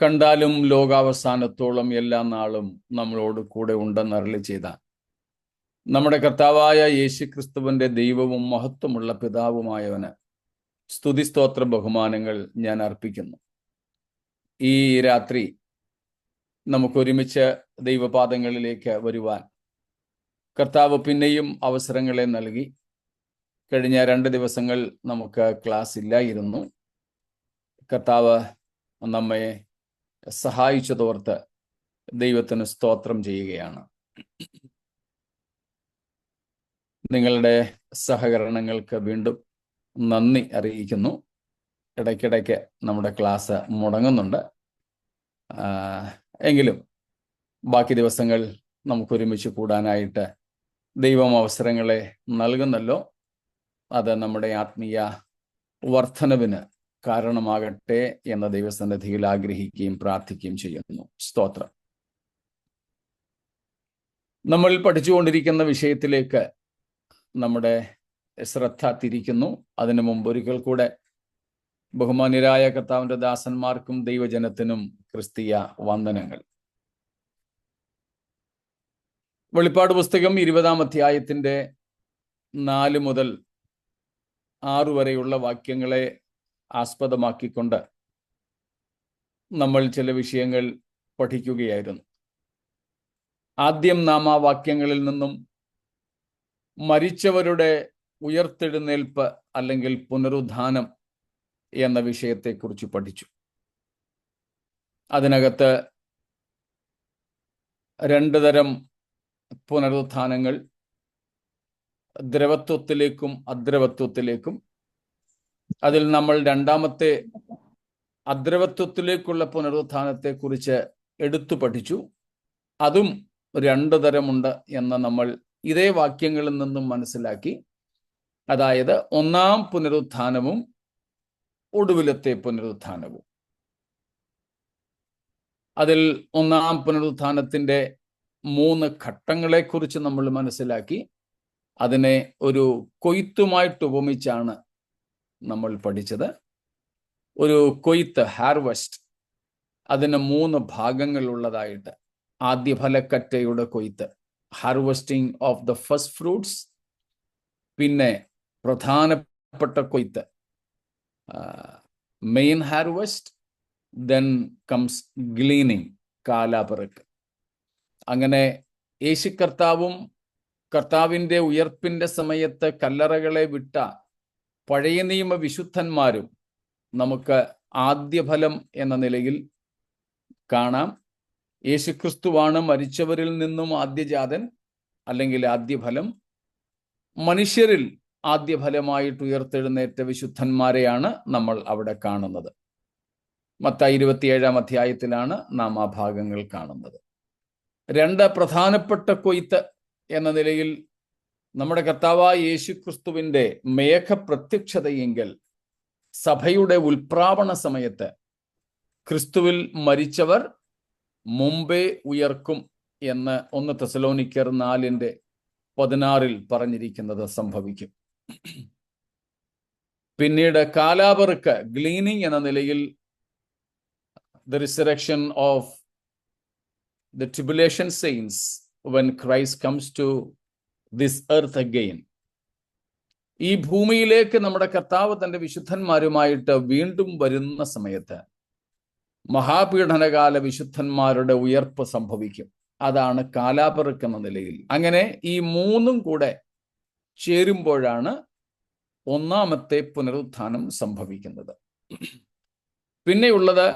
കണ്ടാലും ലോകാവസാനത്തോളം എല്ലാ നാളും നമ്മളോട് കൂടെ ഉണ്ടെന്ന് അരുളി ചെയ്ത നമ്മുടെ കർത്താവായ യേശുക്രിസ്തുവിന്റെ ദൈവവും മഹത്വമുള്ള പിതാവുമായവന് സ്തുതിസ്തോത്ര ബഹുമാനങ്ങൾ ഞാൻ അർപ്പിക്കുന്നു. ഈ രാത്രി നമുക്കൊരുമിച്ച് ദൈവപാദങ്ങളിലേക്ക് വരുവാൻ കർത്താവ് പിന്നെയും അവസരങ്ങളെ നൽകി. കഴിഞ്ഞ 2 ദിവസങ്ങൾ നമുക്ക് ക്ലാസ് ഇല്ലായിരുന്നു. കർത്താവ് നമ്മെ സഹായിച്ചതോർത്ത് ദൈവത്തിന് സ്തോത്രം ചെയ്യുകയാണ്. നിങ്ങളുടെ സഹകരണങ്ങൾക്ക് വീണ്ടും നന്ദി അറിയിക്കുന്നു. ഇടയ്ക്കിടയ്ക്ക് നമ്മുടെ ക്ലാസ് മുടങ്ങുന്നുണ്ട്. എങ്കിലും ബാക്കി ദിവസങ്ങൾ നമുക്കൊരുമിച്ച് കൂടാനായിട്ട് ദൈവം അവസരങ്ങളെ നൽകുന്നല്ലോ. അത് നമ്മുടെ ആത്മീയ വർധനവിന് കാരണമാകട്ടെ എന്ന ദൈവസന്നിധിയിൽ ആഗ്രഹിക്കുകയും പ്രാർത്ഥിക്കുകയും ചെയ്യുന്നു. സ്തോത്രം. നമ്മൾ പഠിച്ചുകൊണ്ടിരിക്കുന്ന വിഷയത്തിലേക്ക് നമ്മുടെ ശ്രദ്ധ തിരിക്കുന്നു. അതിനു മുമ്പ് ഒരിക്കൽ കൂടെ ബഹുമാന്യരായ കർത്താവിന്റെ ദാസന്മാർക്കും ദൈവജനത്തിനും ക്രിസ്തീയ വന്ദനങ്ങൾ. വെളിപ്പാട് പുസ്തകം 20-ാം അധ്യായത്തിന്റെ 4 മുതൽ 6 വരെയുള്ള വാക്യങ്ങളെ ആസ്പദമാക്കിക്കൊണ്ട് നമ്മൾ ചില വിഷയങ്ങൾ പഠിക്കുകയായിരുന്നു. ആദ്യം നാം ആ വാക്യങ്ങളിൽ നിന്നും മരിച്ചവരുടെ ഉയർത്തെഴുന്നേൽപ്പ് അല്ലെങ്കിൽ പുനരുദ്ധാനം എന്ന വിഷയത്തെക്കുറിച്ച് പഠിച്ചു. അതിനകത്ത് 2 തരം പുനരുത്ഥാനങ്ങൾ, ദ്രവത്വത്തിലേക്കും അദ്രവത്വത്തിലേക്കും. അതിൽ നമ്മൾ 2ാമത്തെ അദ്രവത്വത്തിലേക്കുള്ള പുനരുത്ഥാനത്തെക്കുറിച്ച് എടുത്തു പഠിച്ചു. അതും 2 തരമുണ്ട് എന്ന് നമ്മൾ ഇതേ വാക്യങ്ങളിൽ നിന്നും മനസ്സിലാക്കി. അതായത് 1-ാം പുനരുത്ഥാനവും ഒടുവിലത്തെ പുനരുത്ഥാനവും. അതിൽ 1-ാം പുനരുത്ഥാനത്തിന്റെ 3 ഘട്ടങ്ങളെക്കുറിച്ച് നമ്മൾ മനസ്സിലാക്കി. അതിനെ ഒരു കൊയ്ത്തുമായിട്ട് ഉപമിച്ചാണ് നമ്മൾ പഠിച്ചത്. ഒരു കൊയ്ത്ത്, ഹാർവസ്റ്റ്, അതിന് 3 ഭാഗങ്ങൾ ഉള്ളതായിട്ട്. ആദ്യ ഫലക്കറ്റയുടെ കൊയ്ത്ത്, harvesting of the first fruits. പിന്നെ പ്രധാനപ്പെട്ട കൊയ്ത്ത്, main harvest. Then comes gleaning, കാലാപെറുക്ക്. അങ്ങനെ യേശു കർത്താവും കർത്താവിൻ്റെ ഉയർപ്പിന്റെ സമയത്ത് കല്ലറകളെ വിട്ട പഴയ നിയമ വിശുദ്ധന്മാരും നമുക്ക് ആദ്യഫലം എന്ന നിലയിൽ കാണാം. യേശുക്രിസ്തുവാണ് മരിച്ചവരിൽ നിന്നും ആദ്യജാതൻ അല്ലെങ്കിൽ ആദ്യഫലം. മനുഷ്യരിൽ ആദ്യഫലമായിട്ട് ഉയർത്തെഴുന്നേറ്റ വിശുദ്ധന്മാരെയാണ് നമ്മൾ അവിടെ കാണുന്നത്. മത്തായി 27-ാം അധ്യായത്തിലാണ് നാം ആ ഭാഗങ്ങൾ കാണുന്നത്. 2 പ്രധാനപ്പെട്ട കൊയ്ത്ത് എന്ന നിലയിൽ നമ്മുടെ കർത്താവായ യേശുക്രിസ്തുവിന്റെ മേഘപ്രത്യക്ഷതയെങ്കിൽ സഭയുടെ ഉൽപ്രാവണ സമയത്ത് ക്രിസ്തുവിൽ മരിച്ചവർ മുമ്പേ ഉയർക്കും എന്ന് 1 തെസ്സലോനിക്കർ 4:16 പറഞ്ഞിരിക്കുന്നത് സംഭവിക്കും. പിന്നീട് കാലാപെറുക്ക്, ഗ്ലീനിങ് എന്ന നിലയിൽ the resurrection of the tribulation saints when Christ comes to this earth again. ഈ ഭൂമിയിലേക്ക് നമ്മുടെ കർത്താവ് തന്റെ വിശുദ്ധന്മാരുമായിട്ട് വീണ്ടും വരുന്ന സമയത്ത് മഹാപീഡനകാല വിശുദ്ധന്മാരുടെ ഉയർപ്പ് സംഭവിക്കും. അതാണ് കാലാപെറുക്ക് എന്ന നിലയിൽ. അങ്ങനെ ഈ 3 കൂടെ ചേരുമ്പോഴാണ് 1-ാമത്തെ പുനരുത്ഥാനം സംഭവിക്കുന്നത്. പിന്നെയുള്ളത്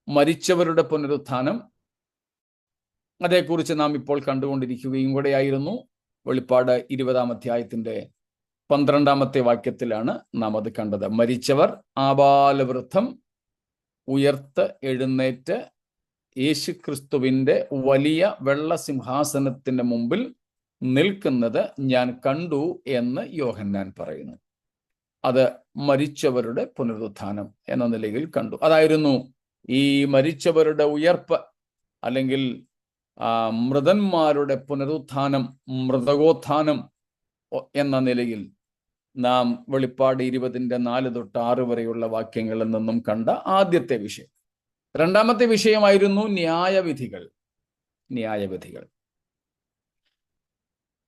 മരിച്ചവരുടെ പുനരുത്ഥാനം. അതേക്കുറിച്ച് നാം ഇപ്പോൾ കണ്ടുകൊണ്ടിരിക്കുകയും കൂടെയായിരുന്നു. വെളിപ്പാട് 20-ാം അധ്യായത്തിന്റെ 12-ാമത്തെ വാക്യത്തിലാണ് നാം അത് കണ്ടത്. മരിച്ചവർ ആബാലവൃദ്ധം ഉയർത്ത് എഴുന്നേറ്റ് യേശുക്രിസ്തുവിന്റെ വലിയ വെള്ള സിംഹാസനത്തിന്റെ മുമ്പിൽ നിൽക്കുന്നത് ഞാൻ കണ്ടു എന്ന് യോഹന്നാൻ പറയുന്നു. അത് മരിച്ചവരുടെ പുനരുത്ഥാനം എന്ന നിലയിൽ കണ്ടു. അതായിരുന്നു ഈ മരിച്ചവരുടെ ഉയർപ്പ് അല്ലെങ്കിൽ മൃതന്മാരുടെ പുനരുത്ഥാനം, മൃതകോത്ഥാനം എന്ന നിലയിൽ നാം വെളിപ്പാട് 20-ന്റെ 4 തൊട്ട് 6 വരെയുള്ള വാക്യങ്ങളിൽ നിന്നും കണ്ട ആദ്യത്തെ വിഷയം. രണ്ടാമത്തെ വിഷയമായിരുന്നു ന്യായവിധികൾ.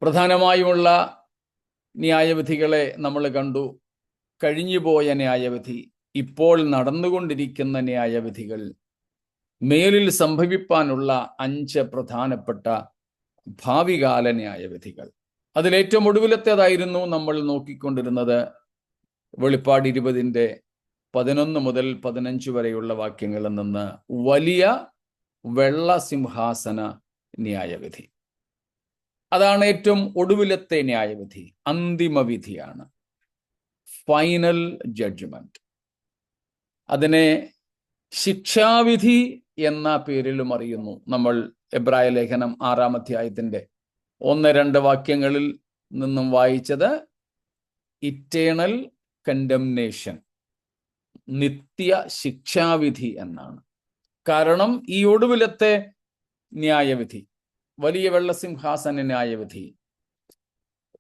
പ്രധാനമായുമുള്ള ന്യായവിധികളെ നമ്മൾ കണ്ടു. കഴിഞ്ഞുപോയ ന്യായവിധി, ഇപ്പോൾ നടന്നുകൊണ്ടിരിക്കുന്ന ന്യായവിധികൾ, മേലിൽ സംഭവിപ്പാനുള്ള 5 പ്രധാനപ്പെട്ട ഭാവികാല ന്യായവിധികൾ. അതിലേറ്റവും ഒടുവിലത്തേതായിരുന്നു നമ്മൾ നോക്കിക്കൊണ്ടിരുന്നത്. വെളിപ്പാട് 20 11 മുതൽ 15 വരെയുള്ള വാക്യങ്ങളിൽ നിന്ന് വലിയ വെള്ള സിംഹാസന ന്യായവിധി. അതാണ് ഏറ്റവും ഒടുവിലത്തെ ന്യായവിധി, അന്തിമവിധിയാണ്, ഫൈനൽ ജഡ്ജ്മെന്റ്. അതിനെ ശിക്ഷാവിധി എന്ന പേരിലും അറിയുന്നു. നമ്മൾ എബ്രായ ലേഖനം 6-ാം അധ്യായത്തിന്റെ 1-2 വാക്യങ്ങളിൽ നിന്നും വായിച്ചത് ഇറ്റേണൽ കണ്ടംനേഷൻ, നിത്യ ശിക്ഷാവിധി എന്നാണ്. കാരണം ഈ ഒടുവിലത്തെ ന്യായവിധി, വലിയ വെള്ളസിംഹാസന ന്യായവിധി,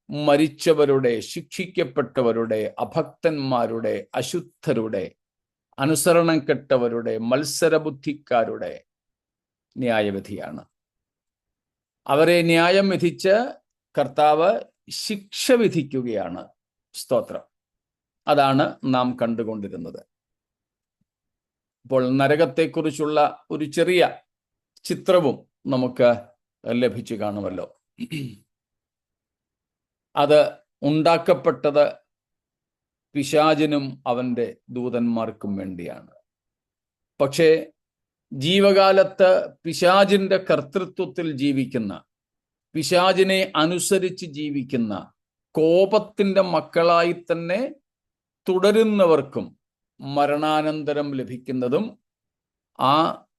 മരിച്ചവരുടെ, ശിക്ഷിക്കപ്പെട്ടവരുടെ, അഭക്തന്മാരുടെ, അശുദ്ധരുടെ, അനുസരണം കെട്ടവരുടെ, മത്സരബുദ്ധിക്കാരുടെ ന്യായവിധിയാണ്. അവരെ ന്യായം വിധിച്ച് കർത്താവ് ശിക്ഷ വിധിക്കുകയാണ്. സ്തോത്രം. അതാണ് നാം കണ്ടുകൊണ്ടിരുന്നത്. ഇപ്പോൾ നരകത്തെക്കുറിച്ചുള്ള ഒരു ചെറിയ ചിത്രവും നമുക്ക് ലഭിച്ചു കാണുമല്ലോ. അത് ഉണ്ടാക്കപ്പെട്ടത് പിശാചിനും അവന്റെ ദൂതന്മാർക്കും വേണ്ടിയാണ്. പക്ഷേ ജീവകാലത്ത് പിശാചിന്റെ കർത്തൃത്വത്തിൽ ജീവിക്കുന്ന, പിശാചിനെ അനുസരിച്ച് ജീവിക്കുന്ന, കോപത്തിന്റെ മക്കളായി തന്നെ തുടരുന്നവർക്കും മരണാനന്തരം ലഭിക്കുന്നതും ആ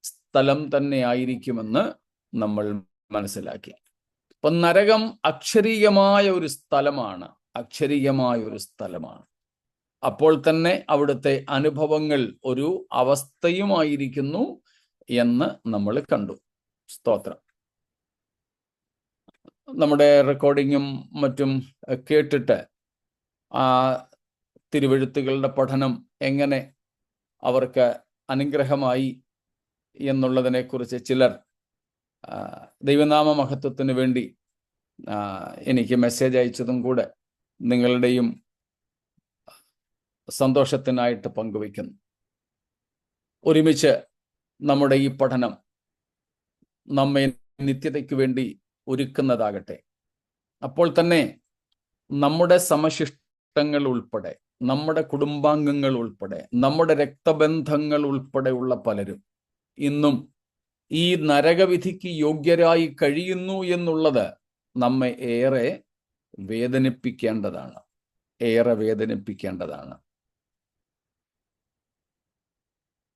സ്ഥലം തന്നെ ആയിരിക്കുമെന്ന് നമ്മൾ മനസ്സിലാക്കി. അപ്പൊ നരകം അക്ഷരീയമായ ഒരു സ്ഥലമാണ്, അപ്പോൾ തന്നെ അവിടുത്തെ അനുഭവങ്ങൾ ഒരു അവസ്ഥയുമായിരിക്കുന്നു എന്ന് നമ്മൾ കണ്ടു. സ്തോത്രം. നമ്മുടെ റെക്കോർഡിങ്ങും മറ്റും കേട്ടിട്ട് ആ തിരുവെഴുത്തുകളുടെ പഠനം എങ്ങനെ അവർക്ക് അനുഗ്രഹമായി എന്നുള്ളതിനെക്കുറിച്ച് ചിലർ ദൈവനാമ മഹത്വത്തിന് വേണ്ടി എനിക്ക് മെസ്സേജ് അയച്ചതും കൂടെ നിങ്ങളുടെയും സന്തോഷത്തിനായിട്ട് പങ്കുവയ്ക്കുന്നു. ഒരുമിച്ച് നമ്മുടെ ഈ പഠനം നമ്മെ നിത്യതയ്ക്ക് വേണ്ടി ഒരുക്കുന്നതാകട്ടെ. അപ്പോൾ തന്നെ നമ്മുടെ സമശിഷ്ടങ്ങൾ ഉൾപ്പെടെ, നമ്മുടെ കുടുംബാംഗങ്ങൾ ഉൾപ്പെടെ, നമ്മുടെ രക്തബന്ധങ്ങൾ ഉൾപ്പെടെയുള്ള പലരും ഇന്നും ഈ നരകവിധിക്ക് യോഗ്യരായി കഴിയുന്നു എന്നുള്ളത് നമ്മെ ഏറെ വേദനിപ്പിക്കേണ്ടതാണ്.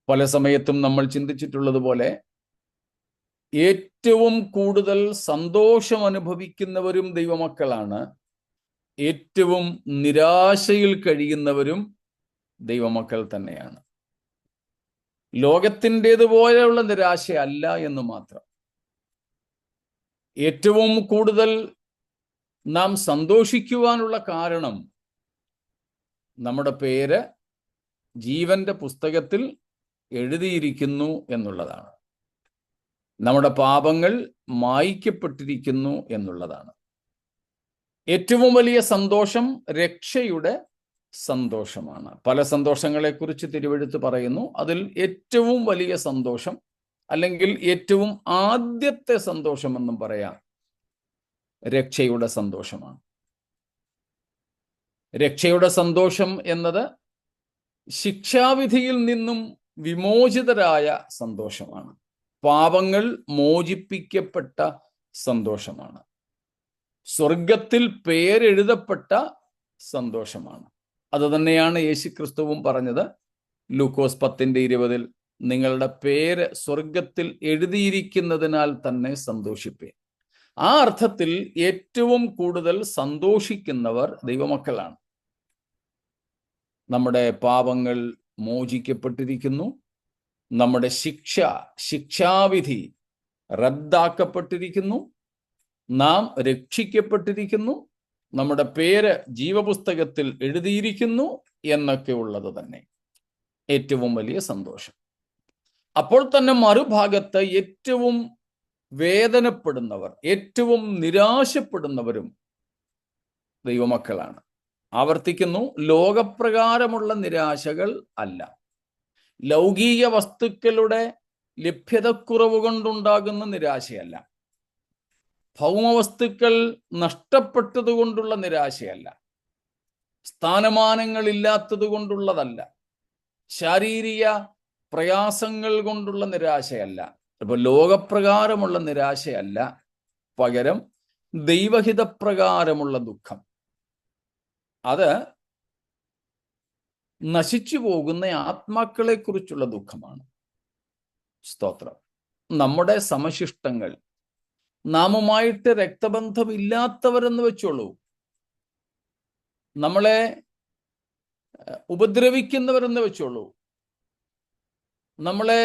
പല സമയത്തും നമ്മൾ ചിന്തിച്ചിട്ടുള്ളത് പോലെ ഏറ്റവും കൂടുതൽ സന്തോഷം അനുഭവിക്കുന്നവരും ദൈവമക്കളാണ്, ഏറ്റവും നിരാശയിൽ കഴിയുന്നവരും ദൈവമക്കൾ തന്നെയാണ്. ലോകത്തിൻ്റെതുപോലെയുള്ള നിരാശയല്ല എന്ന് മാത്രം. ഏറ്റവും കൂടുതൽ നാം സന്തോഷിക്കുവാനുള്ള കാരണം നമ്മുടെ പേര് ജീവന്റെ പുസ്തകത്തിൽ എഴുതിയിരിക്കുന്നു എന്നുള്ളതാണ്. നമ്മുടെ പാപങ്ങൾ മായ്ക്കപ്പെട്ടിരിക്കുന്നു എന്നുള്ളതാണ്. ഏറ്റവും വലിയ സന്തോഷം രക്ഷയുടെ സന്തോഷമാണ്. പല സന്തോഷങ്ങളെക്കുറിച്ച് തിരുവെഴുത്ത് പറയുന്നു. അതിൽ ഏറ്റവും വലിയ സന്തോഷം, അല്ലെങ്കിൽ ഏറ്റവും ആദ്യത്തെ സന്തോഷമെന്നും പറയാം, രക്ഷയുടെ സന്തോഷമാണ്. രക്ഷയുടെ സന്തോഷം എന്നത് ശിക്ഷാവിധിയിൽ നിന്നും വിമോചിതരായ സന്തോഷമാണ്. പാപങ്ങൾ മോചിപ്പിക്കപ്പെട്ട സന്തോഷമാണ്. സ്വർഗത്തിൽ പേരെഴുതപ്പെട്ട സന്തോഷമാണ്. അത് തന്നെയാണ് യേശുക്രിസ്തുവും പറഞ്ഞത്. ലൂക്കോസ് 10:20 നിങ്ങളുടെ പേര് സ്വർഗത്തിൽ എഴുതിയിരിക്കുന്നതിനാൽ തന്നെ സന്തോഷിപ്പേ. ആ അർത്ഥത്തിൽ ഏറ്റവും കൂടുതൽ സന്തോഷിക്കുന്നവർ ദൈവമക്കളാണ്. നമ്മുടെ പാപങ്ങൾ മോചിക്കപ്പെട്ടിരിക്കുന്നു, നമ്മുടെ ശിക്ഷാവിധി റദ്ദാക്കപ്പെട്ടിരിക്കുന്നു, നാം രക്ഷിക്കപ്പെട്ടിരിക്കുന്നു, നമ്മുടെ പേര് ജീവപുസ്തകത്തിൽ എഴുതിയിരിക്കുന്നു എന്നൊക്കെ ഉള്ളത് തന്നെ ഏറ്റവും വലിയ സന്തോഷം. അപ്പോൾ തന്നെ മറുഭാഗത്ത് ഏറ്റവും വേദനപ്പെടുന്നവർ, ഏറ്റവും നിരാശപ്പെടുന്നവരും ദൈവമക്കളാണ്. ആവർത്തിക്കുന്നു, ലോകപ്രകാരമുള്ള നിരാശകൾ അല്ല, ലൗകിക വസ്തുക്കളുടെ ലഭ്യതക്കുറവ് കൊണ്ടുണ്ടാകുന്ന നിരാശയല്ല, ഭൗമവസ്തുക്കൾ നഷ്ടപ്പെട്ടത് കൊണ്ടുള്ള നിരാശയല്ല, സ്ഥാനമാനങ്ങൾ ഇല്ലാത്തത് കൊണ്ടുള്ളതല്ല, ശാരീരിക പ്രയാസങ്ങൾ കൊണ്ടുള്ള നിരാശയല്ല, ഇപ്പൊ ലോകപ്രകാരമുള്ള നിരാശയല്ല, പകരം ദൈവഹിതപ്രകാരമുള്ള ദുഃഖം. അത് നശിച്ചു പോകുന്ന ആത്മാക്കളെ കുറിച്ചുള്ള ദുഃഖമാണ്. സ്തോത്രം. നമ്മുടെ സമശിഷ്ടങ്ങൾ, നാമുമായിട്ട് രക്തബന്ധമില്ലാത്തവരെന്ന് വെച്ചോളൂ, നമ്മളെ ഉപദ്രവിക്കുന്നവരെന്ന് വെച്ചോളൂ, നമ്മളെ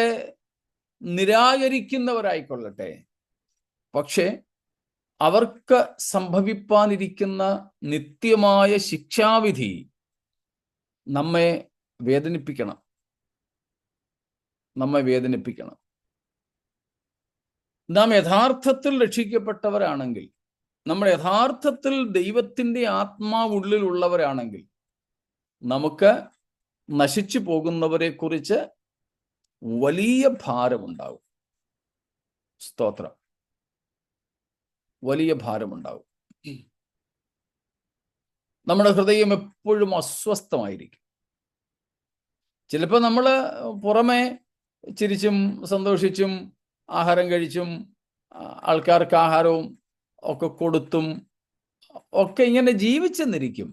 നിരാകരിക്കുന്നവരായിക്കൊള്ളട്ടെ, പക്ഷെ അവർക്ക് സംഭവിപ്പാനിരിക്കുന്ന നിത്യമായ ശിക്ഷാവിധി നമ്മെ വേദനിപ്പിക്കണം. നാം യഥാർത്ഥത്തിൽ രക്ഷിക്കപ്പെട്ടവരാണെങ്കിൽ, നമ്മൾ യഥാർത്ഥത്തിൽ ദൈവത്തിൻ്റെ ആത്മാവുള്ളിലുള്ളവരാണെങ്കിൽ, നമുക്ക് നശിച്ചു പോകുന്നവരെ കുറിച്ച് വലിയ ഭാരമുണ്ടാകും. സ്തോത്രം. വലിയ ഭാരമുണ്ടാകും. നമ്മുടെ ഹൃദയം എപ്പോഴും അസ്വസ്ഥമായിരിക്കും. ചിലപ്പോൾ നമ്മൾ പുറമെ ചിരിച്ചും സന്തോഷിച്ചും ആഹാരം കഴിച്ചും ആൾക്കാർക്ക് ആഹാരവും ഒക്കെ കൊടുത്തും ഒക്കെ ഇങ്ങനെ ജീവിച്ചെന്നിരിക്കും.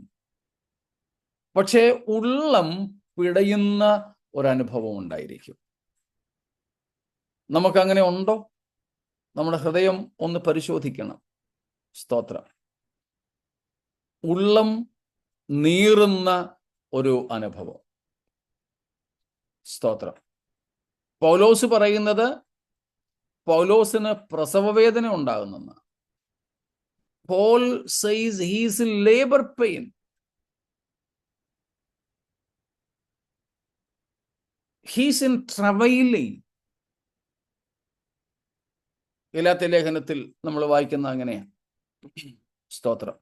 പക്ഷേ ഉള്ളം പിടയുന്ന ഒരനുഭവം ഉണ്ടായിരിക്കും. നമുക്കങ്ങനെ ഉണ്ടോ? നമ്മുടെ ഹൃദയം ഒന്ന് പരിശോധിക്കണം. സ്തോത്രം. ഉള്ളം നീറുന്ന ഒരു അനുഭവം. സ്തോത്രം. പൗലോസ് പറയുന്നത് പൗലോസിന് പ്രസവവേദന ഉണ്ടാകുന്നെന്ന്. Paul says he is in labor pain. He is in travailing. ഗലാത്യ ലേഖനത്തിൽ നമ്മൾ വായിക്കുന്ന അങ്ങനെയാണ്. സ്തോത്രം.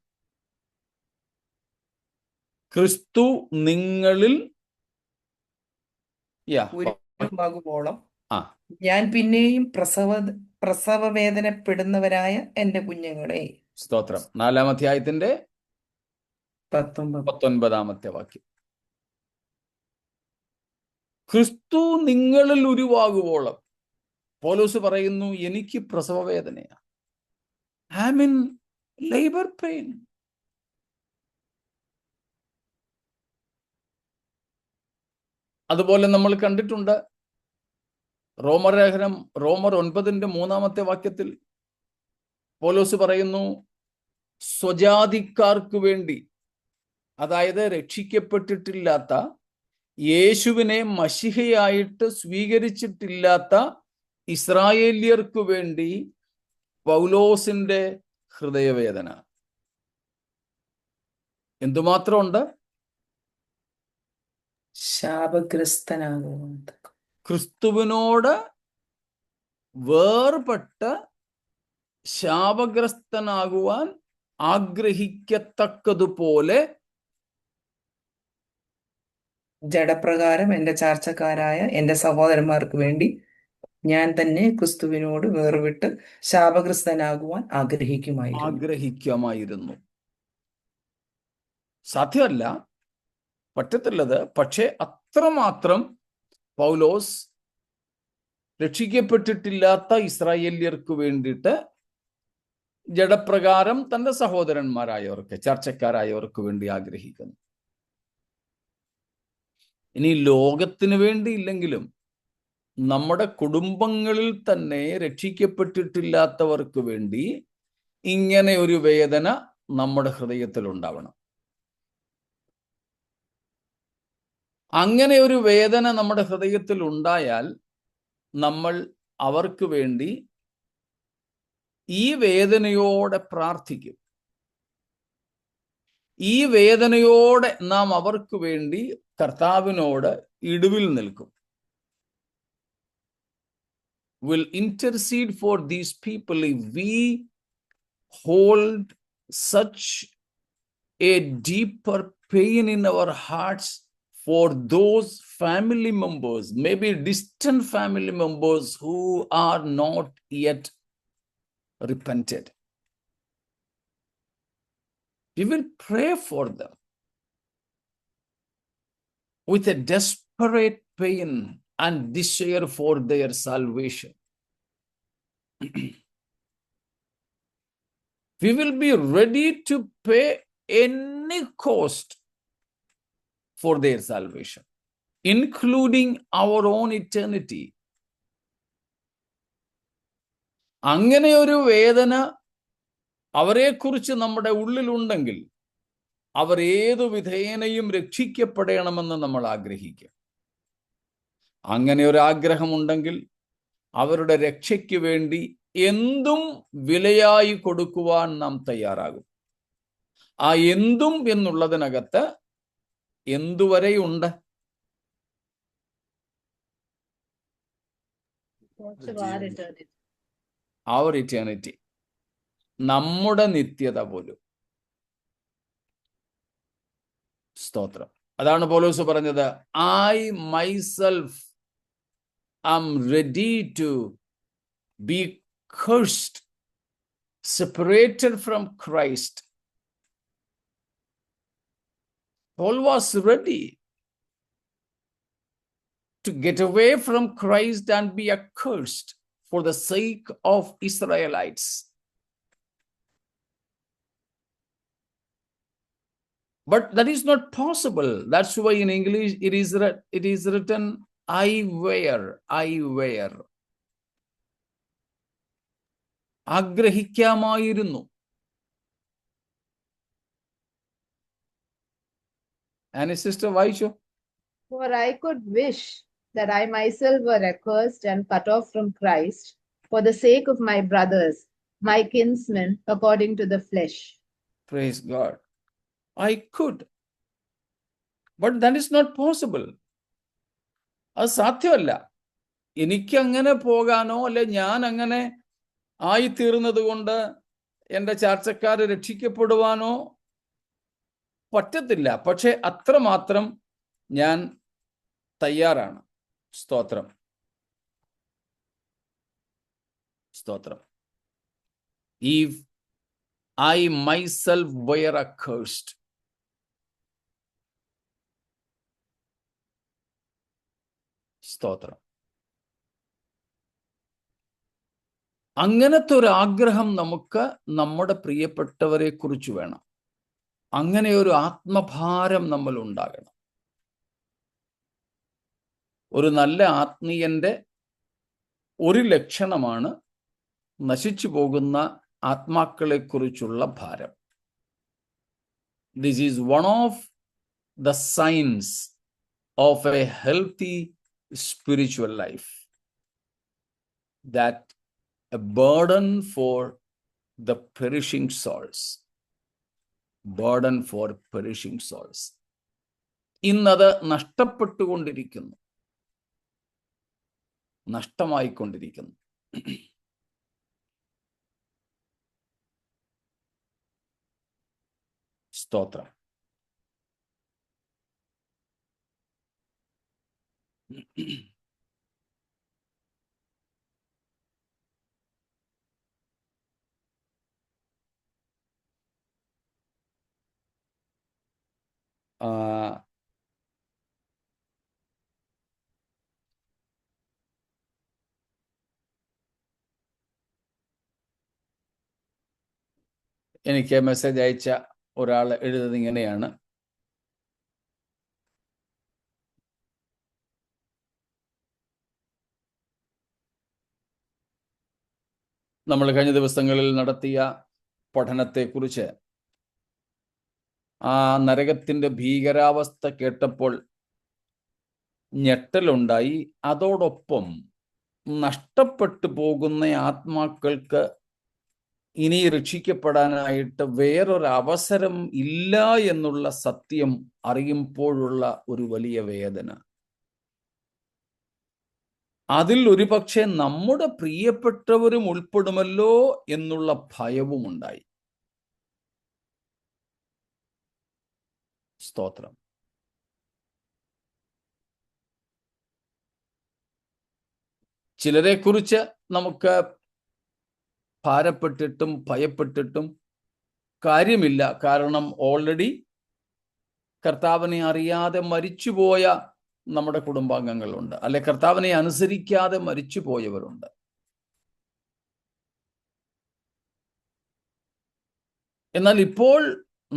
ക്രിസ്തു നിങ്ങളിൽ ഞാൻ പിന്നെയും പ്രസവ വേദനപ്പെടുന്നവരായ എന്റെ കുഞ്ഞുങ്ങളെ. സ്തോത്രം. 4-ാം അധ്യായത്തിന്റെ 19-ാമത്തെ വാക്യം. ക്രിസ്തു നിങ്ങളിൽ ഉരുവാകുവോളം പൗലോസ് പറയുന്നു, എനിക്ക് പ്രസവ വേദനയാണ്. I am in labour pain. അതുപോലെ നമ്മൾ കണ്ടിട്ടുണ്ട് റോമർ 9-ന്റെ 3-ാമത്തെ പൗലോസ് പറയുന്നു, സ്വജാതിക്കാർക്ക് വേണ്ടി, അതായത് രക്ഷിക്കപ്പെട്ടിട്ടില്ലാത്ത, യേശുവിനെ മശിഹയായിട്ട് സ്വീകരിച്ചിട്ടില്ലാത്ത ഇസ്രായേല്യർക്ക് വേണ്ടി പൗലോസിന്റെ ഹൃദയവേദന എന്തുമാത്രമുണ്ട്? ശാപഗ്രസ്തനാകുവാൻ, ക്രിസ്തുവിനോട് വേർപെട്ട് ശാപഗ്രസ്തനാകുവാൻ ആഗ്രഹിക്കത്തക്കതുപോലെ ജഡപ്രകാരം എന്റെ ചാർച്ചക്കാരായ എന്റെ സഹോദരന്മാർക്ക് വേണ്ടി ഞാൻ തന്നെ ക്രിസ്തുവിനോട് വേർവിട്ട് ശാപഗ്രസ്തനാകുവാൻ ആഗ്രഹിക്കുമായിരുന്നു. സാധ്യമല്ല, പറ്റത്തില്ലത്. പക്ഷേ അത്രമാത്രം പൗലോസ് രക്ഷിക്കപ്പെട്ടിട്ടില്ലാത്ത ഇസ്രായേല്യർക്ക് വേണ്ടിയിട്ട് ജഡപ്രകാരം തൻ്റെ സഹോദരന്മാരായവർക്ക്, ചർച്ചക്കാരായവർക്ക് വേണ്ടി ആഗ്രഹിക്കുന്നു. ഇനി ലോകത്തിന് വേണ്ടിയില്ലെങ്കിലും നമ്മുടെ കുടുംബങ്ങളിൽ തന്നെ രക്ഷിക്കപ്പെട്ടിട്ടില്ലാത്തവർക്ക് വേണ്ടി ഇങ്ങനെ ഒരു വേദന നമ്മുടെ ഹൃദയത്തിൽ ഉണ്ടാവണം. അങ്ങനെ ഒരു വേദന നമ്മുടെ ഹൃദയത്തിൽ ഉണ്ടായാൽ നമ്മൾ അവർക്ക് വേണ്ടി ഈ വേദനയോടെ പ്രാർത്ഥിക്കും. ഈ വേദനയോടെ നാം അവർക്ക് വേണ്ടി കർത്താവിനോട് ഇടിവിൽ നിൽക്കും. will intercede for these people if we hold such a deeper pain in our hearts for those family members, maybe distant family members who are not yet repented. We will pray for them with a desperate pain and desire for their salvation. We will be ready to pay any cost for their salvation, including our own eternity. അങ്ങനെ ഒരു വേദന അവരെക്കുറിച്ച് നമ്മുടെ ഉള്ളിലുണ്ടെങ്കിൽ അവർ ഏതു വിധേനയും രക്ഷിക്കപ്പെടണമെന്ന് നമ്മൾ ആഗ്രഹിക്കും. അങ്ങനെ ഒരു ആഗ്രഹമുണ്ടെങ്കിൽ അവരുടെ രക്ഷയ്ക്ക് വേണ്ടി എന്തും വിലയായി കൊടുക്കുവാൻ നാം തയ്യാറാകും. ആ എന്തും എന്നുള്ളതിനകത്ത് എന്തുവരെയുണ്ട്? അവർ ഇറ്റേണിറ്റി, നമ്മുടെ നിത്യത പോലും. സ്തോത്രം. അതാണ് പൗലോസ് പറഞ്ഞത്, I myself am ready to be cursed, separated from Christ. Paul was ready to get away from Christ and be accursed for the sake of Israelites. But that is not possible. That's why in English it is written, I wear. ആഗ്രഹിക്കാമായിരുന്നു. Annie sister വായിച്ചോ. For I could wish that I myself were accursed and cut off from Christ for the sake of my brothers, my kinsmen, according to the flesh. Praise God. I could. But that is not possible. അത് സാധ്യമല്ല. എനിക്കങ്ങനെ പോകാനോ അല്ലെ ഞാൻ അങ്ങനെ ആയിത്തീർന്നത് കൊണ്ട് എൻ്റെ ചാർച്ചക്കാർ രക്ഷിക്കപ്പെടുവാനോ പറ്റത്തില്ല. പക്ഷെ അത്രമാത്രം ഞാൻ തയ്യാറാണ്. സ്തോത്രം. If I myself were accursed, സ്തോത്രം. അങ്ങനത്തെ ഒരു ആഗ്രഹം നമുക്ക് നമ്മുടെ പ്രിയപ്പെട്ടവരെ കുറിച്ച് വേണം. അങ്ങനെ ഒരു ആത്മഭാരം നമ്മൾ ഉണ്ടാകണം. ഒരു നല്ല ആത്മീയന്റെ ഒരു ലക്ഷണമാണ് നശിച്ചു പോകുന്ന ആത്മാക്കളെ കുറിച്ചുള്ള ഭാരം. This is one of the signs of a healthy spiritual life, that a burden for the perishing souls. Burden for perishing souls. ഇന്നത് നഷ്ടപ്പെട്ടുകൊണ്ടിരിക്കുന്നു, നഷ്ടമായിക്കൊണ്ടിരിക്കുന്നു. സ്തോത്രം. എനിക്ക് മെസ്സേജ് അയച്ച ഒരാൾ എഴുതുന്നത് ഇങ്ങനെയാണ്: നമ്മൾ കഴിഞ്ഞ ദിവസങ്ങളിൽ നടത്തിയ പഠനത്തെക്കുറിച്ച് ആ നരകത്തിൻ്റെ ഭീകരാവസ്ഥ കേട്ടപ്പോൾ ഞെട്ടലുണ്ടായി. അതോടൊപ്പം നഷ്ടപ്പെട്ടു പോകുന്ന ആത്മാക്കൾക്ക് ഇനി രക്ഷിക്കപ്പെടാനായിട്ട് വേറൊരവസരം ഇല്ല എന്നുള്ള സത്യം അറിയുമ്പോഴുള്ള ഒരു വലിയ വേദന. അതിൽ ഒരുപക്ഷെ നമ്മുടെ പ്രിയപ്പെട്ടവരും ഉൾപ്പെടുമല്ലോ എന്നുള്ള ഭയവും ഉണ്ടായി. സ്തോത്രം. ചിലരെക്കുറിച്ച് നമുക്ക് ഭാരപ്പെട്ടിട്ടും ഭയപ്പെട്ടിട്ടും കാര്യമില്ല. കാരണം ഓൾറെഡി കർത്താവിനെ അറിയാതെ മരിച്ചുപോയ നമ്മുടെ കുടുംബാംഗങ്ങളുണ്ട്, അല്ലെ കർത്താവിനെ അനുസരിക്കാതെ മരിച്ചു പോയവരുണ്ട്. എന്നാൽ ഇപ്പോൾ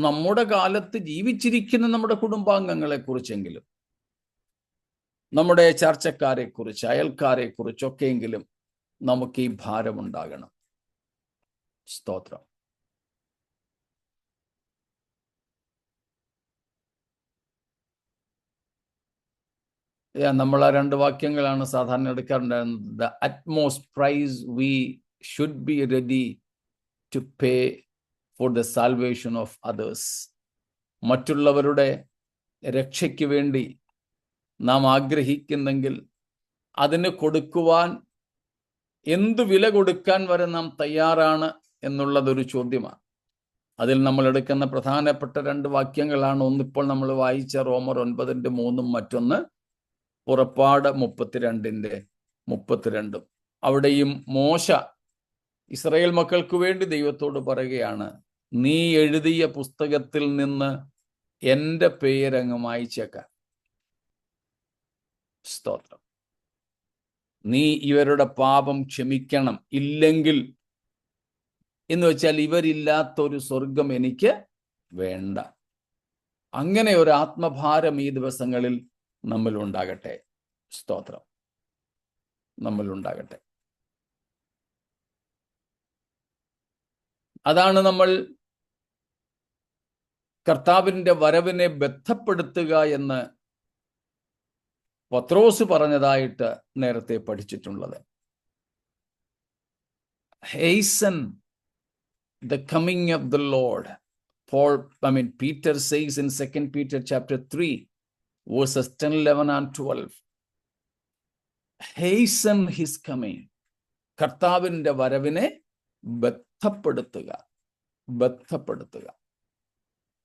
നമ്മുടെ കാലത്ത് ജീവിച്ചിരിക്കുന്ന നമ്മുടെ കുടുംബാംഗങ്ങളെ കുറിച്ചെങ്കിലും, നമ്മുടെ ചർച്ചക്കാരെ കുറിച്ച്, അയൽക്കാരെ കുറിച്ചൊക്കെയെങ്കിലും നമുക്ക് ഈ ഭാരമുണ്ടാകണം. സ്തോത്രം. നമ്മൾ ആ 2 വാക്യങ്ങളാണ് സാധാരണ എടുക്കാറുണ്ടായിരുന്നത്. The utmost price we should be ready to pay for the salvation of others. മറ്റുള്ളവരുടെ രക്ഷയ്ക്ക് വേണ്ടി നാം ആഗ്രഹിക്കുന്നെങ്കിൽ അതിന് കൊടുക്കുവാൻ, എന്ത് വില കൊടുക്കാൻ വരെ നാം തയ്യാറാണ് എന്നുള്ളതൊരു ചോദ്യമാണ്. അതിൽ നമ്മൾ എടുക്കുന്ന പ്രധാനപ്പെട്ട 2 വാക്യങ്ങളാണ്. ഒന്നിപ്പോൾ നമ്മൾ വായിച്ച റോമർ 9:3, മറ്റൊന്ന് പുറപ്പാട് 32:32. അവിടെയും മോശ ഇസ്രായേൽ മക്കൾക്ക് വേണ്ടി ദൈവത്തോട് പറയുകയാണ്, നീ എഴുതിയ പുസ്തകത്തിൽ നിന്ന് എൻ്റെ പേരങ്ങ് മായ്ച്ചേക്കാം. സ്തോത്രം. നീ ഇവരുടെ പാപം ക്ഷമിക്കണം, ഇല്ലെങ്കിൽ എന്ന് വെച്ചാൽ ഇവരില്ലാത്തൊരു സ്വർഗം എനിക്ക് വേണ്ട. അങ്ങനെ ഒരു ആത്മഭാരം ഈ ദിവസങ്ങളിൽ നമ്മളുണ്ടാകട്ടെ. സ്തോത്രം, നമ്മളുണ്ടാകട്ടെ. അതാണ് നമ്മൾ കർത്താവിൻ്റെ വരവിനെ ബന്ധപ്പെടുത്തുക എന്ന് പത്രോസ് പറഞ്ഞതായിട്ട് നേരത്തെ പഠിച്ചിട്ടുള്ളത്. Hasten the coming of the Lord. Peter says in 2 Peter chapter 3 verses 10, 11 and 12. Hasten his coming. കർത്താവിൻ്റെ വരവിനെ ബന്ധപ്പെടുത്തുക.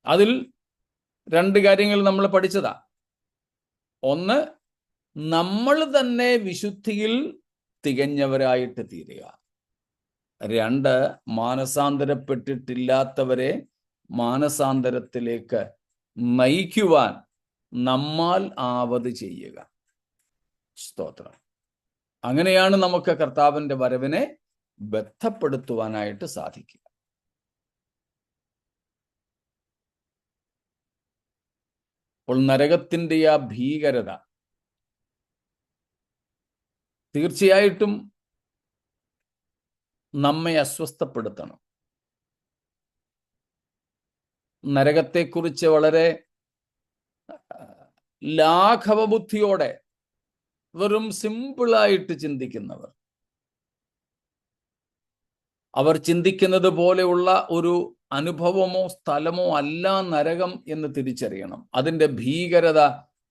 അതിൽ 2 കാര്യങ്ങൾ നമ്മൾ പഠിച്ചതാ. ഒന്ന്, നമ്മൾ തന്നെ വിശുദ്ധിയിൽ തികഞ്ഞവരായിട്ട് തീരുക. 2, മാനസാന്തരപ്പെട്ടിട്ടില്ലാത്തവരെ മാനസാന്തരത്തിലേക്ക് നയിക്കുവാൻ നമ്മാൽ ആവത് ചെയ്യുക. സ്തോത്രം. അങ്ങനെയാണ് നമുക്ക് കർത്താവിൻ്റെ വരവിനെ ബന്ധപ്പെടുത്തുവാനായിട്ട് സാധിക്കുക. അപ്പോൾ നരകത്തിൻ്റെ ആ ഭീകരത തീർച്ചയായിട്ടും നമ്മെ അസ്വസ്ഥപ്പെടുത്തണം. നരകത്തെക്കുറിച്ച് വളരെ ലാഘവബുദ്ധിയോടെ, വെറും സിമ്പിളായിട്ട് ചിന്തിക്കുന്നവർ, അവർ ചിന്തിക്കുന്നത് പോലെയുള്ള ഒരു അനുഭവമോ സ്ഥലമോ അല്ല നരകം എന്ന് തിരിച്ചറിയണം. അതിൻ്റെ ഭീകരത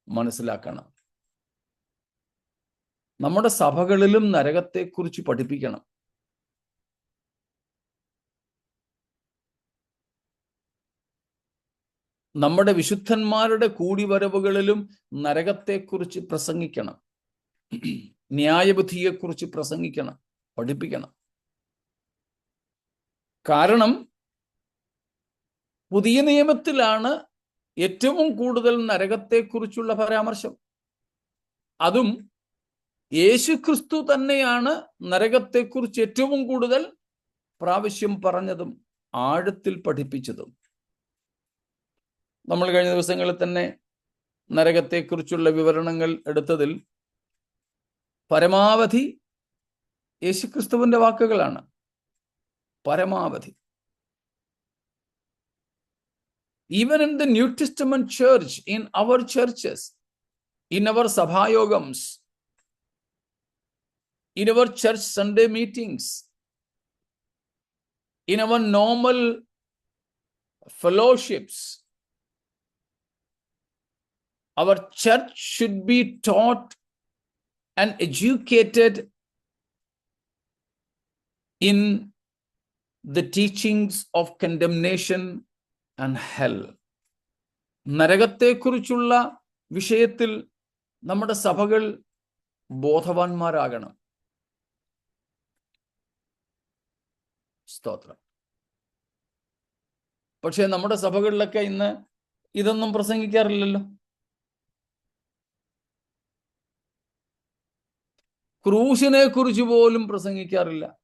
മനസ്സിലാക്കണം. നമ്മുടെ സഭകളിലും നരകത്തെക്കുറിച്ച് പഠിപ്പിക്കണം. നമ്മുടെ വിശുദ്ധന്മാരുടെ കൂടിവരവുകളിലും നരകത്തെക്കുറിച്ച് പ്രസംഗിക്കണം. ന്യായബുദ്ധിയെക്കുറിച്ച് പ്രസംഗിക്കണം, പഠിപ്പിക്കണം. കാരണം പുതിയ നിയമത്തിലാണ് ഏറ്റവും കൂടുതൽ നരകത്തെക്കുറിച്ചുള്ള പരാമർശം. അതും യേശുക്രിസ്തു തന്നെയാണ് നരകത്തെക്കുറിച്ച് ഏറ്റവും കൂടുതൽ പ്രാവശ്യം പറഞ്ഞതും ആഴത്തിൽ പഠിപ്പിച്ചതും. നമ്മൾ കഴിഞ്ഞ ദിവസങ്ങളിൽ തന്നെ നരകത്തെക്കുറിച്ചുള്ള വിവരണങ്ങൾ എടുത്തതിൽ പരമാവധി യേശുക്രിസ്തുവിന്റെ വാക്കുകളാണ്. പരമാവധി. Even in the New Testament church, in our churches, in our sabhayogams, in our church Sunday meetings, in our normal fellowships, our church should be taught and educated in the teachings of condemnation and hell. നരകത്തെക്കുറിച്ചുള്ള വിഷയത്തിൽ നമ്മുടെ സഭകൾ ബോധവാന്മാരാകണം. സ്തോത്രം. പക്ഷെ നമ്മുടെ സഭകളിലൊക്കെ ഇന്ന് ഇതൊന്നും പ്രസംഗിക്കാറില്ലല്ലോ. ക്രൂശിനെ കുറിച്ച് പോലും പ്രസംഗിക്കാറില്ല.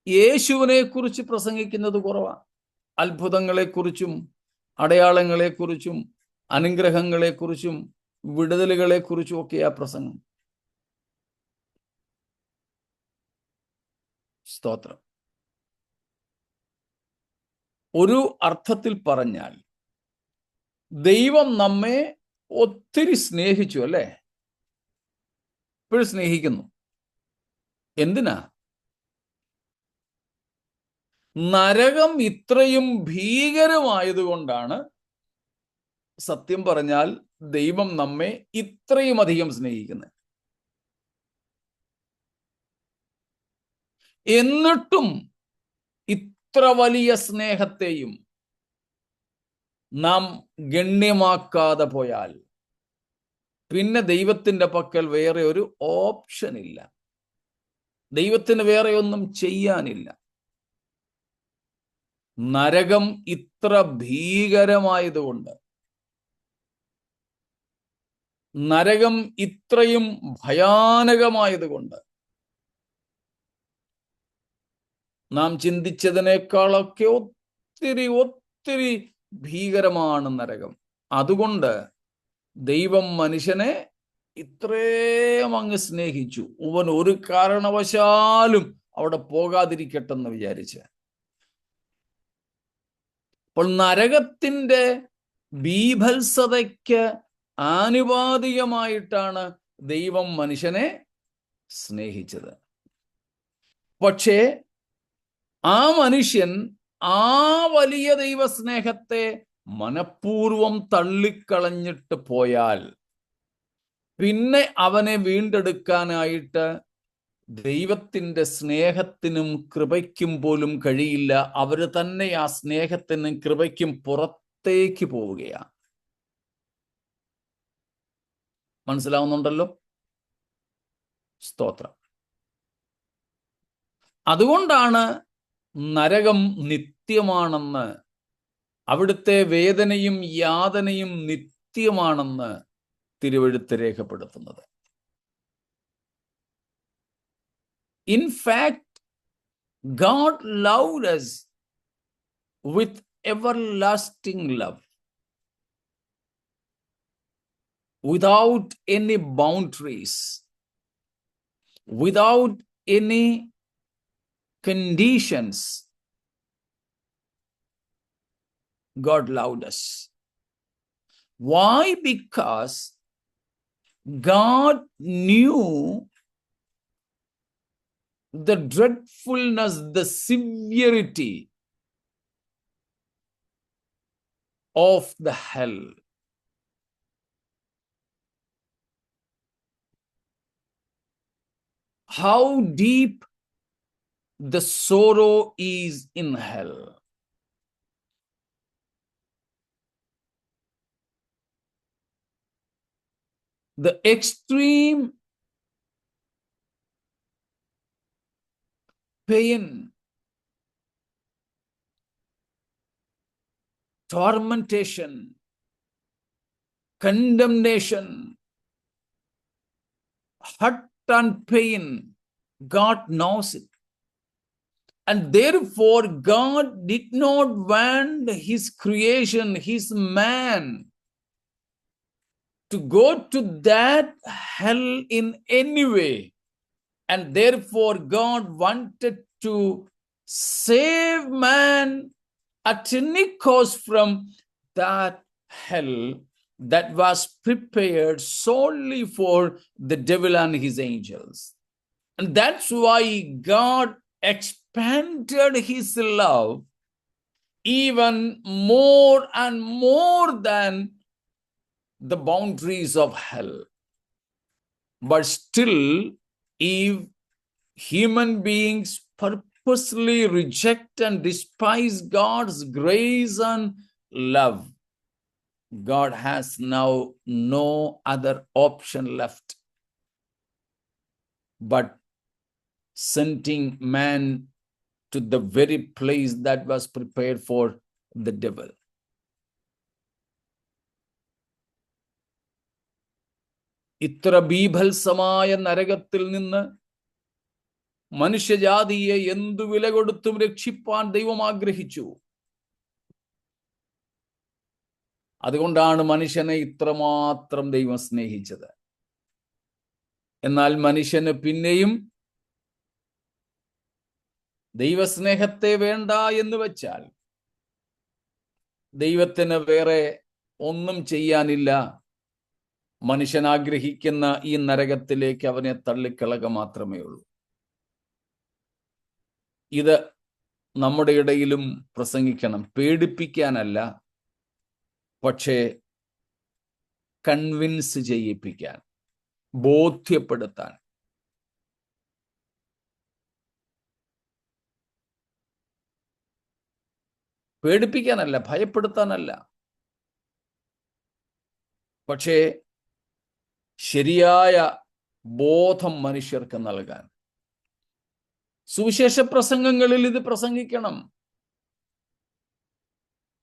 യേശുവിനെ കുറിച്ച് പ്രസംഗിക്കുന്നത് കുറവാണ്. അത്ഭുതങ്ങളെക്കുറിച്ചും അടയാളങ്ങളെക്കുറിച്ചും അനുഗ്രഹങ്ങളെക്കുറിച്ചും വിടുതലുകളെക്കുറിച്ചും ഒക്കെയാ പ്രസംഗം. സ്തോത്രം. ഒരു അർത്ഥത്തിൽ പറഞ്ഞാൽ ദൈവം നമ്മെ ഒത്തിരി സ്നേഹിച്ചു, അല്ലേ? ഇപ്പോഴും സ്നേഹിക്കുന്നു. എന്തിനാ? നരകം ഇത്രയും ഭീകരമായതുകൊണ്ടാണ് സത്യം പറഞ്ഞാൽ ദൈവം നമ്മെ ഇത്രയും അധികം സ്നേഹിക്കുന്നത്. എന്നിട്ടും ഇത്ര വലിയ സ്നേഹത്തെയും നാം ഗണ്യമാക്കാതെ പോയാൽ പിന്നെ ദൈവത്തിന്റെ പക്കൽ വേറെ ഒരു ഓപ്ഷൻ ഇല്ല. ദൈവത്തിന് വേറെ ഒന്നും ചെയ്യാനില്ല. നരകം ഇത്ര ഭീകരമായതുകൊണ്ട്, നരകം ഇത്രയും ഭയാനകമായതുകൊണ്ട്, നാം ചിന്തിച്ചതിനേക്കാളൊക്കെ ഒത്തിരി ഒത്തിരി ഭീകരമാണ് നരകം. അതുകൊണ്ട് ദൈവം മനുഷ്യനെ ഇത്രയും അങ്ങ് സ്നേഹിച്ചു. അവൻ ഒരു കാരണവശാലും അവിടെ പോകാതിരിക്കട്ടെന്ന് വിചാരിച്ച്. അപ്പോൾ നരകത്തിന്റെ ബീഭത്സതയ്ക്ക് ആനുപാതികമായിട്ടാണ് ദൈവം മനുഷ്യനെ സ്നേഹിച്ചത്. പക്ഷേ ആ മനുഷ്യൻ ആ വലിയ ദൈവസ്നേഹത്തെ മനഃപൂർവം തള്ളിക്കളഞ്ഞിട്ട് പോയാൽ പിന്നെ അവനെ വീണ്ടെടുക്കാനായിട്ട് ദൈവത്തിന്റെ സ്നേഹത്തിനും കൃപയ്ക്കും പോലും കഴിയില്ല. അവര് തന്നെ ആ സ്നേഹത്തിനും കൃപയ്ക്കും പുറത്തേക്ക് പോവുകയാണ്. മനസ്സിലാവുന്നുണ്ടല്ലോ? സ്തോത്രം. അതുകൊണ്ടാണ് നരകം നിത്യമാണെന്ന്, അവിടുത്തെ വേദനയും യാതനയും നിത്യമാണെന്ന് തിരുവെഴുത്ത് രേഖപ്പെടുത്തുന്നത്. In fact, God loved us with everlasting love, without any boundaries, without any conditions. God loved us. Why? Because God knew the dreadfulness, the severity of the hell. How deep the sorrow is in hell. The extreme pain, tormentation, condemnation, hurt and pain, God knows it. And therefore, God did not want his creation, his man, to go to that hell in any way. And therefore, God wanted to save man at any cost from that hell that was prepared solely for the devil and his angels. And that's why God expanded his love even more and more than the boundaries of hell. But still, if human beings purposely reject and despise God's grace and love, God has now no other option left but sending man to the very place that was prepared for the devil. ഇത്ര ബീഭത്സമായ നരകത്തിൽ നിന്ന് മനുഷ്യജാതിയെ എന്തു വില കൊടുത്തും രക്ഷിപ്പാൻ ദൈവം ആഗ്രഹിച്ചു. അതുകൊണ്ടാണ് മനുഷ്യനെ ഇത്രമാത്രം ദൈവം സ്നേഹിച്ചത്. എന്നാൽ മനുഷ്യന് പിന്നെയും ദൈവസ്നേഹത്തെ വേണ്ട എന്ന് വെച്ചാൽ ദൈവത്തിന് വേറെ ഒന്നും ചെയ്യാനില്ല. മനുഷ്യൻ ആഗ്രഹിക്കുന്ന ഈ നരകത്തിലേക്ക് അവനെ തള്ളിക്കളക മാത്രമേ ഉള്ളൂ. ഇത് നമ്മുടെ ഇടയിലും പ്രസംഗിക്കണം. പേടിപ്പിക്കാനല്ല, പക്ഷേ കൺവിൻസ് ചെയ്യിപ്പിക്കാൻ, ബോധ്യപ്പെടുത്താൻ. പേടിപ്പിക്കാനല്ല, ഭയപ്പെടുത്താനല്ല, പക്ഷേ ശരിയായ ബോധം മനുഷ്യർക്ക് നൽകാൻ. സുവിശേഷ പ്രസംഗങ്ങളിൽ ഇത് പ്രസംഗിക്കണം,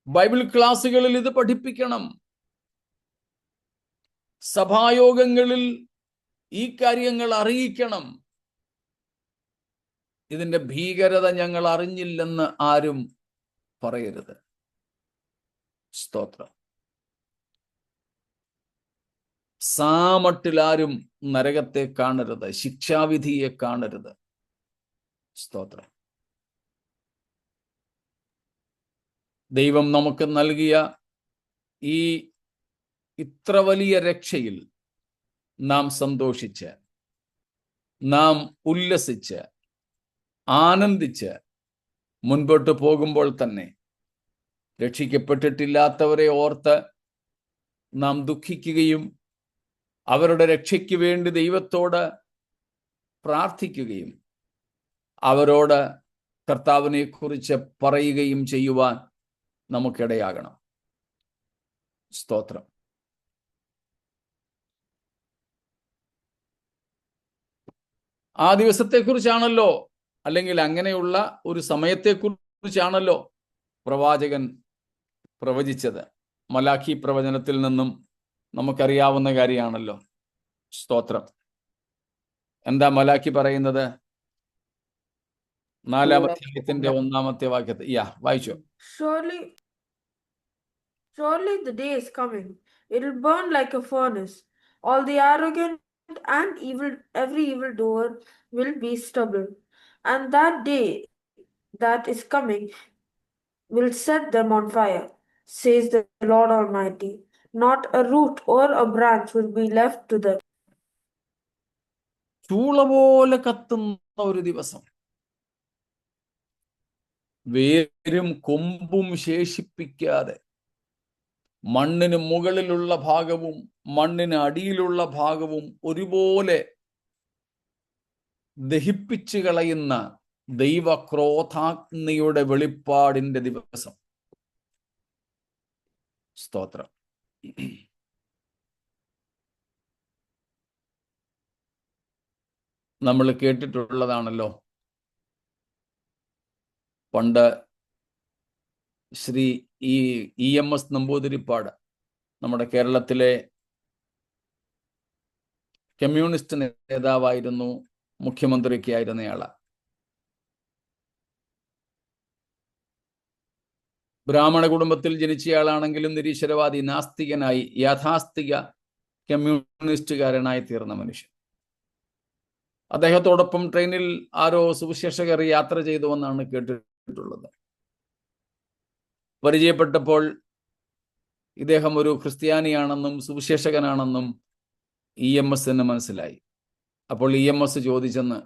ബൈബിൾ ക്ലാസുകളിൽ ഇത് പഠിപ്പിക്കണം, സഭായോഗങ്ങളിൽ ഈ കാര്യങ്ങൾ അറിയിക്കണം. ഇതിന്റെ ഭീകരത ഞങ്ങൾ അറിഞ്ഞില്ലെന്ന് ആരും പറയരുത്. സ്തോത്രം. സാമട്ടിലാരും നരകത്തെ കാണരുത്, ശിക്ഷാവിധിയെ കാണരുത്. സ്തോത്രം. ദൈവം നമുക്ക് നൽകിയ ഈ ഇത്ര വലിയ രക്ഷയിൽ നാം സന്തോഷിച്ച്, നാം ഉല്ലസിച്ച്, ആനന്ദിച്ച് മുൻപോട്ട് പോകുമ്പോൾ തന്നെ രക്ഷിക്കപ്പെട്ടിട്ടില്ലാത്തവരെ ഓർത്ത് നാം ദുഃഖിക്കുകയും അവരുടെ രക്ഷയ്ക്ക് വേണ്ടി ദൈവത്തോട് പ്രാർത്ഥിക്കുകയും അവരോട് കർത്താവിനെ കുറിച്ച് പറയുകയും ചെയ്യുവാൻ നമുക്കിടയാകണം. സ്തോത്രം. ആ ദിവസത്തെക്കുറിച്ചാണല്ലോ, അല്ലെങ്കിൽ അങ്ങനെയുള്ള ഒരു സമയത്തെക്കുറിച്ചാണല്ലോ പ്രവാചകൻ പ്രവചിച്ചത്. മലാഖി പ്രവചനത്തിൽ നിന്നും നമുക്കറിയാവുന്ന കാര്യമാണല്ലോ. സ്തോത്രം. എന്താ മലാഖി പറയുന്നത്? 4-ാം അധ്യായത്തിന്റെ 1-ാമത്തെ വാക്യത്തിൽ വായിച്ചോ. Surely the day is coming. It will burn like a furnace. All the arrogant and every evildoer will be stubble. And that day that is coming will set them on fire, says the Lord Almighty. Not a root or a branch will be left to them. ചൂള പോലെ കത്തുന്ന ഒരു ദിവസം, വേരും കൊമ്പും ശേഷിപ്പിക്കാതെ മണ്ണിന് മുകളിലുള്ള ഭാഗവും മണ്ണിന് അടിയിലുള്ള ഭാഗവും ഒരുപോലെ ദഹിപ്പിച്ചു കളയുന്ന ദൈവക്രോധാഗ്നിയുടെ വെളിപ്പാടിന്റെ ദിവസം. സ്തോത്രം. നമ്മൾ കേട്ടിട്ടുള്ളതാണല്ലോ. പണ്ട് ശ്രീ EMS നമ്പൂതിരിപ്പാട്, നമ്മുടെ കേരളത്തിലെ കമ്മ്യൂണിസ്റ്റ് നേതാവായിരുന്നു, മുഖ്യമന്ത്രിയൊക്കെ ആയിരുന്നയാള്. ബ്രാഹ്മണ കുടുംബത്തിൽ ജനിച്ചയാളാണെങ്കിലും നിരീശ്വരവാദി, നാസ്തികനായി, യാഥാസ്ഥിക കമ്മ്യൂണിസ്റ്റുകാരനായി തീർന്ന മനുഷ്യൻ. അദ്ദേഹത്തോടൊപ്പം ട്രെയിനിൽ ആരോ സുവിശേഷകർ യാത്ര ചെയ്തുവെന്നാണ് കേട്ടിട്ടുള്ളത്. പരിചയപ്പെട്ടപ്പോൾ ഇദ്ദേഹം ഒരു ക്രിസ്ത്യാനിയാണെന്നും സുവിശേഷകനാണെന്നും EMSന് മനസ്സിലായി. അപ്പോൾ EMS ചോദിച്ചെന്ന്,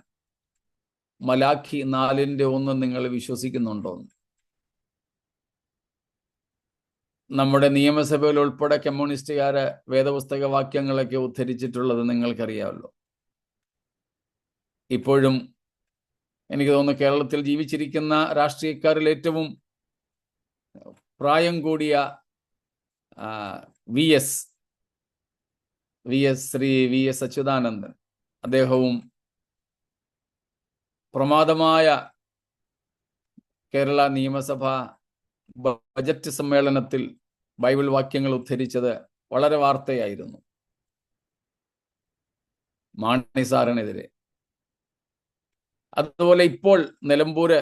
മലാഖി 4:1 നിങ്ങൾ വിശ്വസിക്കുന്നുണ്ടോ? നമ്മുടെ നിയമസഭയിൽ ഉൾപ്പെടെ കമ്മ്യൂണിസ്റ്റുകാര് വേദപുസ്തക വാക്യങ്ങളൊക്കെ ഉദ്ധരിച്ചിട്ടുള്ളത് നിങ്ങൾക്കറിയാമല്ലോ. ഇപ്പോഴും എനിക്ക് തോന്നുന്നു കേരളത്തിൽ ജീവിച്ചിരിക്കുന്ന രാഷ്ട്രീയക്കാരിൽ ഏറ്റവും പ്രായം കൂടിയ ശ്രീ വി എസ് അച്യുതാനന്ദൻ, അദ്ദേഹവും പ്രമാദമായ കേരള നിയമസഭ ബജറ്റ് സമ്മേളനത്തിൽ ബൈബിൾ വാക്യങ്ങൾ ഉദ്ധരിച്ചത് വളരെ വാർത്തയായിരുന്നു. മാണി സാറിനെതിരെ. അതുപോലെ ഇപ്പോൾ നിലമ്പൂര്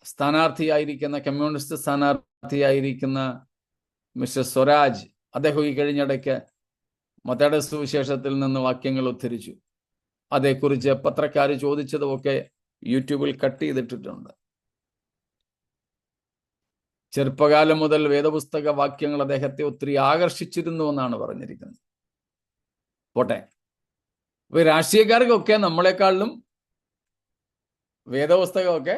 സ്ഥാനാർത്ഥിയായിരിക്കുന്ന, കമ്മ്യൂണിസ്റ്റ് സ്ഥാനാർത്ഥിയായിരിക്കുന്ന മിസ്റ്റർ സ്വരാജ്, അദ്ദേഹം ഈ കഴിഞ്ഞിടയ്ക്ക് മത്തായിയുടെ സുവിശേഷത്തിൽ നിന്ന് വാക്യങ്ങൾ ഉദ്ധരിച്ചു. അതേക്കുറിച്ച് പത്രക്കാർ ചോദിച്ചതുമൊക്കെ യൂട്യൂബിൽ കട്ട് ചെയ്തിട്ടിട്ടുണ്ട്. ചെറുപ്പകാലം മുതൽ വേദപുസ്തക വാക്യങ്ങൾ അദ്ദേഹത്തെ ഒത്തിരി ആകർഷിച്ചിരുന്നു എന്നാണ് പറഞ്ഞിരിക്കുന്നത്. പോട്ടെ, ഇപ്പൊ രാഷ്ട്രീയക്കാർക്കൊക്കെ നമ്മളെക്കാളിലും വേദപുസ്തകമൊക്കെ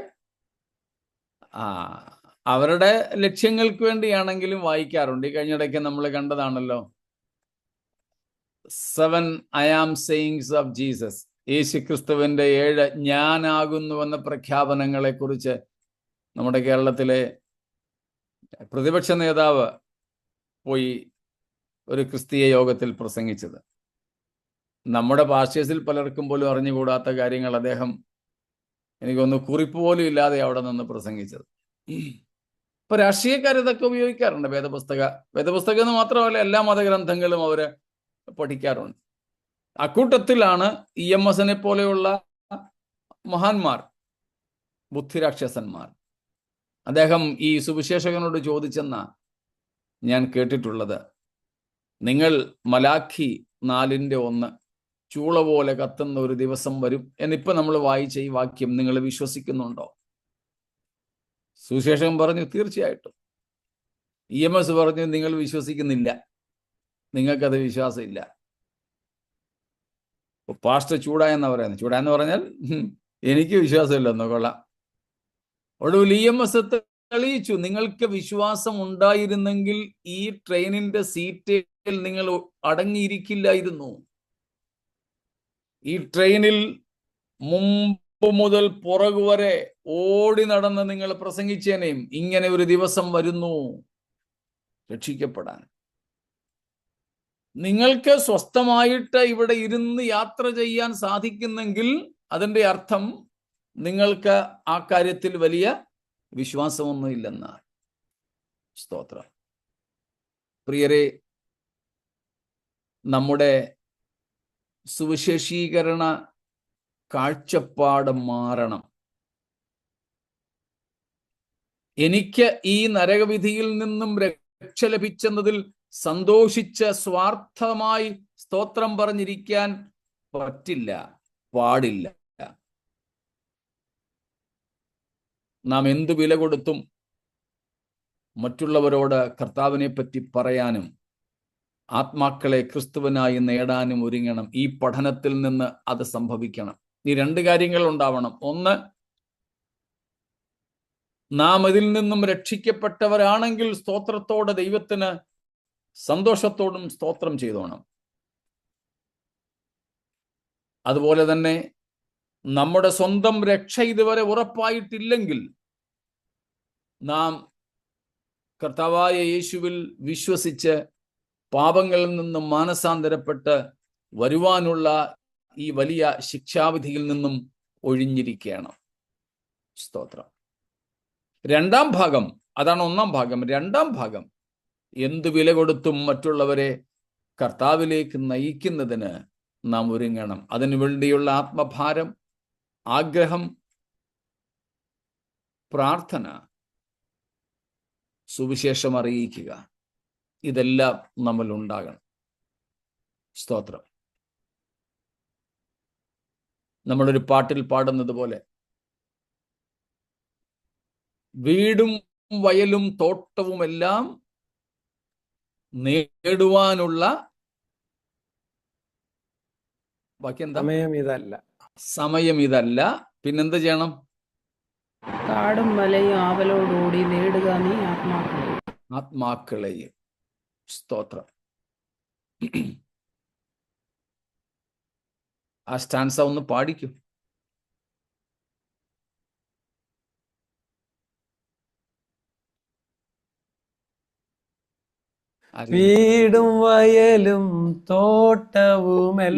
അവരുടെ ലക്ഷ്യങ്ങൾക്ക് വേണ്ടിയാണെങ്കിലും വായിക്കാറുണ്ട്. ഈ കഴിഞ്ഞിടയ്ക്ക് നമ്മൾ കണ്ടതാണല്ലോ 7 I am sayings of Jesus, യേശു ക്രിസ്തുവിന്റെ 7 ഞാനാകുന്നുവെന്ന പ്രഖ്യാപനങ്ങളെ കുറിച്ച് നമ്മുടെ കേരളത്തിലെ പ്രതിപക്ഷ നേതാവ് പോയി ഒരു ക്രിസ്തീയ യോഗത്തിൽ പ്രസംഗിച്ചത്. നമ്മുടെ പാസ്റ്റേഴ്സിൽ പലർക്കും പോലും അറിഞ്ഞുകൂടാത്ത കാര്യങ്ങൾ അദ്ദേഹം, എനിക്കൊന്ന് കുറിപ്പ് പോലും ഇല്ലാതെ അവിടെ നിന്ന് പ്രസംഗിച്ചത്. ഇപ്പൊ രാഷ്ട്രീയക്കാർ ഇതൊക്കെ ഉപയോഗിക്കാറുണ്ട്. വേദപുസ്തകം എന്ന് മാത്രമല്ല, എല്ലാ മതഗ്രന്ഥങ്ങളും അവര് പഠിക്കാറുണ്ട്. അക്കൂട്ടത്തിലാണ് EMS പോലെയുള്ള മഹാന്മാർ, ബുദ്ധിരാക്ഷസന്മാർ. അദ്ദേഹം ഈ സുവിശേഷകനോട് ചോദിച്ചെന്ന ഞാൻ കേട്ടിട്ടുള്ളത്, നിങ്ങൾ മലാഖി 4:1 ചൂള പോലെ കത്തുന്ന ഒരു ദിവസം വരും എന്നിപ്പോ നമ്മൾ വായിച്ച ഈ വാക്യം നിങ്ങൾ വിശ്വസിക്കുന്നുണ്ടോ? സുവിശേഷകൻ പറഞ്ഞു തീർച്ചയായിട്ടും. EMS പറഞ്ഞു നിങ്ങൾ വിശ്വസിക്കുന്നില്ല, നിങ്ങൾക്കത് വിശ്വാസമില്ല. പാസ്റ്റർ ചൂടായെന്നാ പറയുന്നത്. ചൂടായെന്ന് പറഞ്ഞാൽ എനിക്ക് വിശ്വാസമില്ലെന്നോ. കൊള്ളാം. ഒടുവിൽ EMS തെളിയിച്ചു, നിങ്ങൾക്ക് വിശ്വാസം ഉണ്ടായിരുന്നെങ്കിൽ ഈ ട്രെയിനിന്റെ സീറ്റിൽ നിങ്ങൾ അടങ്ങിയിരിക്കില്ലായിരുന്നു. ഈ ട്രെയിനിൽ മുമ്പ് മുതൽ പുറകുവരെ ഓടി നടന്ന് നിങ്ങൾ പ്രസംഗിച്ചേനെയും ഇങ്ങനെ ഒരു ദിവസം വരുന്നു രക്ഷിക്കപ്പെടാൻ. നിങ്ങൾക്ക് സ്വസ്ഥമായിട്ട് ഇവിടെ ഇരുന്ന് യാത്ര ചെയ്യാൻ സാധിക്കുന്നെങ്കിൽ അതിൻ്റെ അർത്ഥം നിങ്ങൾക്ക് ആ കാര്യത്തിൽ വലിയ വിശ്വാസമൊന്നും ഇല്ലെന്നാണ്. സ്തോത്രം. പ്രിയരെ, നമ്മുടെ സുവിശേഷീകരണ കാഴ്ചപ്പാട് മാറണം. എനിക്ക് ഈ നരകവിധിയിൽ നിന്നും രക്ഷ ലഭിച്ചെന്നതിൽ സന്തോഷിച്ച് സ്വാർത്ഥമായി സ്തോത്രം പറഞ്ഞിരിക്കാൻ പറ്റില്ല, പാടില്ല. നാം എന്തു വില കൊടുത്തും മറ്റുള്ളവരോട് കർത്താവിനെ പറ്റി പറയാനും ആത്മാക്കളെ ക്രിസ്തുവിനായി നേടാനും ഒരുങ്ങണം. ഈ പഠനത്തിൽ നിന്ന് അത് സംഭവിക്കണം. ഈ 2 കാര്യങ്ങൾ ഉണ്ടാവണം. ഒന്ന്, നാം ഇതിൽ നിന്നും രക്ഷിക്കപ്പെട്ടവരാണെങ്കിൽ സ്തോത്രത്തോടെ ദൈവത്തിന് സന്തോഷത്തോടും സ്തോത്രം ചെയ്തോണം. അതുപോലെ തന്നെ നമ്മുടെ സ്വന്തം രക്ഷ ഇതുവരെ ഉറപ്പായിട്ടില്ലെങ്കിൽ നാം കർത്താവായ യേശുവിൽ വിശ്വസിച്ച് പാപങ്ങളിൽ നിന്നും മാനസാന്തരപ്പെട്ട് വരുവാനുള്ള ഈ വലിയ ശിക്ഷാവിധിയിൽ നിന്നും ഒഴിഞ്ഞിരിക്കണം. സ്തോത്രം. 2ാം ഭാഗം, അതാണ് 1ാം ഭാഗം. 2ാം ഭാഗം, എന്ത് വില കൊടുത്തും മറ്റുള്ളവരെ കർത്താവിലേക്ക് നയിക്കുന്നതിന് നാം ഒരുങ്ങണം. അതിനു വേണ്ടിയുള്ള ആത്മഭാരം, ആഗ്രഹം, പ്രാർത്ഥന, സുവിശേഷം അറിയിക്കുക, ഇതെല്ലാം നമ്മൾ ഉണ്ടാകണം. സ്തോത്രം. നമ്മളൊരു പാട്ടിൽ പാടുന്നത് പോലെ വീടും വയലും തോട്ടവുമെല്ലാം നേടുവാനുള്ള ബാക്കി എന്താ? സമയം ഇതല്ല. പിന്നെന്ത് ചെയ്യണം? കാടും മലയും ആവലോടുകൂടി നേടുക നീ ആത്മാക്കളെ. ആത്മാക്കളെയും. സ്തോത്രം. ആ സ്റ്റാൻസ ഒന്ന് പാടിക്കും. വീടും വയലും തോട്ടവുമെല്ലാം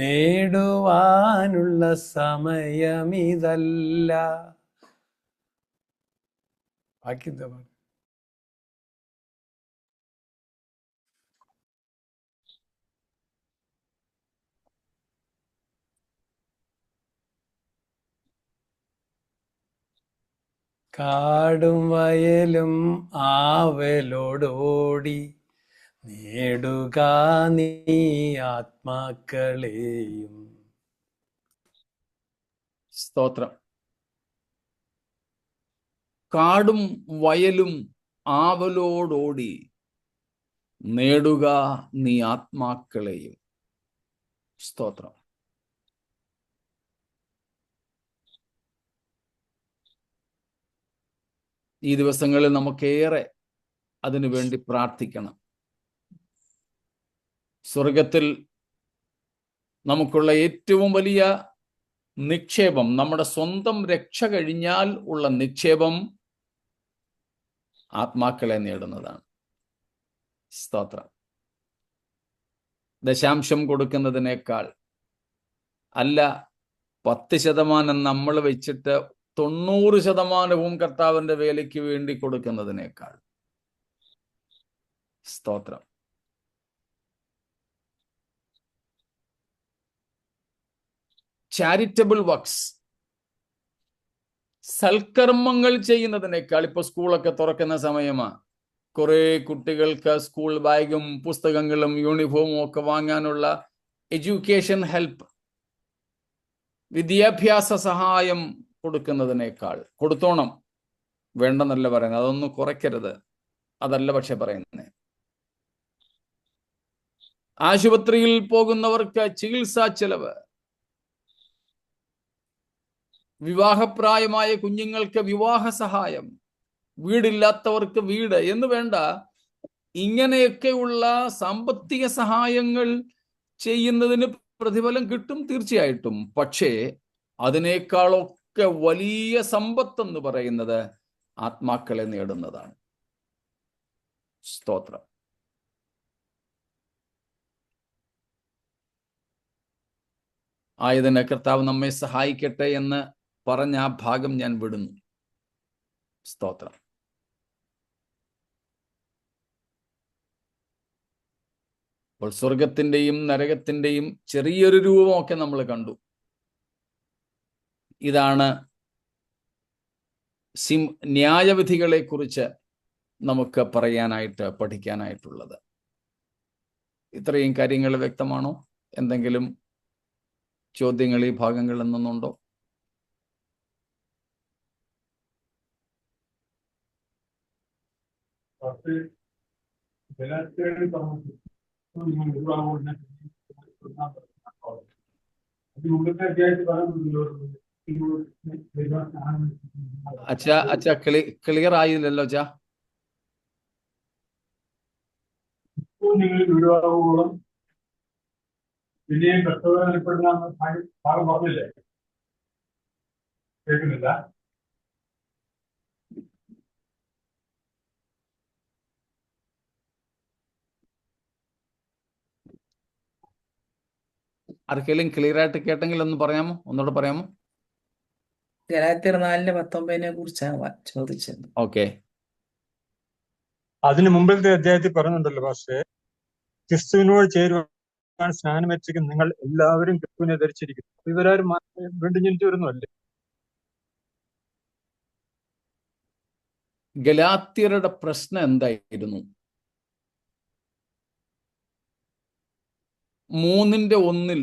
നേടുവാനുള്ള സമയമിതല്ല. ബാക്കി എന്താ പാട്? കാടും വയലും ആവലോടോടി നേടുക നീ ആത്മാക്കളെയും. സ്തോത്രം. കാടും വയലും ആവലോടോടി നേടുക നീ ആത്മാക്കളെയും. സ്തോത്രം. ഈ ദിവസങ്ങളിൽ നമുക്കേറെ അതിനു വേണ്ടി പ്രാർത്ഥിക്കണം. സ്വർഗത്തിൽ നമുക്കുള്ള ഏറ്റവും വലിയ നിക്ഷേപം, നമ്മുടെ സ്വന്തം രക്ഷ കഴിഞ്ഞാൽ ഉള്ള നിക്ഷേപം ആത്മാക്കളെ നേടുന്നതാണ്. സ്തോത്രം. ദശാംശം കൊടുക്കുന്നതിനേക്കാൾ, അല്ല 10% നമ്മൾ വെച്ചിട്ട് 90% കർത്താവിന്റെ വേലയ്ക്ക് വേണ്ടി കൊടുക്കുന്നതിനേക്കാൾ. സ്തോത്രം. ചാരിറ്റബിൾ വർക്ക്സ്, സൽക്കർമ്മങ്ങൾ ചെയ്യുന്നതിനേക്കാൾ, ഇപ്പൊ സ്കൂളൊക്കെ തുറക്കുന്ന സമയമാണ്, കുറെ കുട്ടികൾക്ക് സ്കൂൾ ബാഗും പുസ്തകങ്ങളും യൂണിഫോമും ഒക്കെ വാങ്ങാനുള്ള എഡ്യൂക്കേഷൻ ഹെൽപ്പ്, വിദ്യാഭ്യാസ സഹായം കൊടുക്കുന്നതിനേക്കാൾ, കൊടുത്തോണം, വേണ്ടെന്നല്ല പറയുന്നത്, അതൊന്നും കുറയ്ക്കരുത്, അതല്ല പക്ഷെ പറയുന്നത്. ആശുപത്രിയിൽ പോകുന്നവർക്ക് ചികിത്സാ ചെലവ്, വിവാഹപ്രായമായ കുഞ്ഞുങ്ങൾക്ക് വിവാഹ സഹായം, വീടില്ലാത്തവർക്ക് വീട് എന്ന് വേണ്ട, ഇങ്ങനെയൊക്കെയുള്ള സാമ്പത്തിക സഹായങ്ങൾ ചെയ്യുന്നതിന് പ്രതിഫലം കിട്ടും തീർച്ചയായിട്ടും. പക്ഷേ അതിനേക്കാളൊക്കെ വലിയ സമ്പത്തെന്ന് പറയുന്നത് ആത്മാക്കളെ നേടുന്നതാണ്. സ്തോത്രം. ആയതിന് കർത്താവ് നമ്മെ സഹായിക്കട്ടെ എന്ന് പറഞ്ഞ ആ ഭാഗം ഞാൻ വിടുന്നു. സ്തോത്രം. അപ്പോൾ സ്വർഗത്തിന്റെയും നരകത്തിന്റെയും ചെറിയൊരു രൂപമൊക്കെ നമ്മൾ കണ്ടു. ഇതാണ് ന്യായവിധികളെ കുറിച്ച് നമുക്ക് പറയാനായിട്ട്, പഠിക്കാനായിട്ടുള്ളത്. ഇത്രയും കാര്യങ്ങൾ വ്യക്തമാണോ? എന്തെങ്കിലും ചോദ്യങ്ങൾ ഈ ഭാഗങ്ങളിൽ നിന്നുണ്ടോ? അച്ഛാ ക്ലിയർ ആയില്ലല്ലോ അച്ഛാ. നിങ്ങൾ ഗുരുവാകുമ്പോഴും പിന്നെയും കർത്തവ്യപ്പെടുന്ന ഭാഗം പറഞ്ഞില്ലേ? കേൾക്കുന്നില്ല? ആർക്കെങ്കിലും ക്ലിയർ ആയിട്ട് കേട്ടെങ്കിൽ ഒന്ന് പറയാമോ? ഒന്നുകൂടെ പറയാമോ? ഗലാത്യർ 4:19 കുറിച്ചാണ് ചോദിച്ചത്. ഓക്കെ. അതിന് മുമ്പിലത്തെ അധ്യായത്തിൽ പറയുന്നുണ്ടല്ലോ പക്ഷേ, ക്രിസ്തുവിനോട് ചേരുവാൻ സ്നാനം വെച്ചിരിക്കുന്ന നിങ്ങൾ എല്ലാവരും ക്രിസ്തുവിനെ ധരിച്ചിരിക്കുന്നു. ഇവരാരും വീണ്ടും ജനിച്ചു വരുന്നതല്ലേ? ഗലാത്യരുടെ പ്രശ്നം എന്തായിരുന്നു? 3:1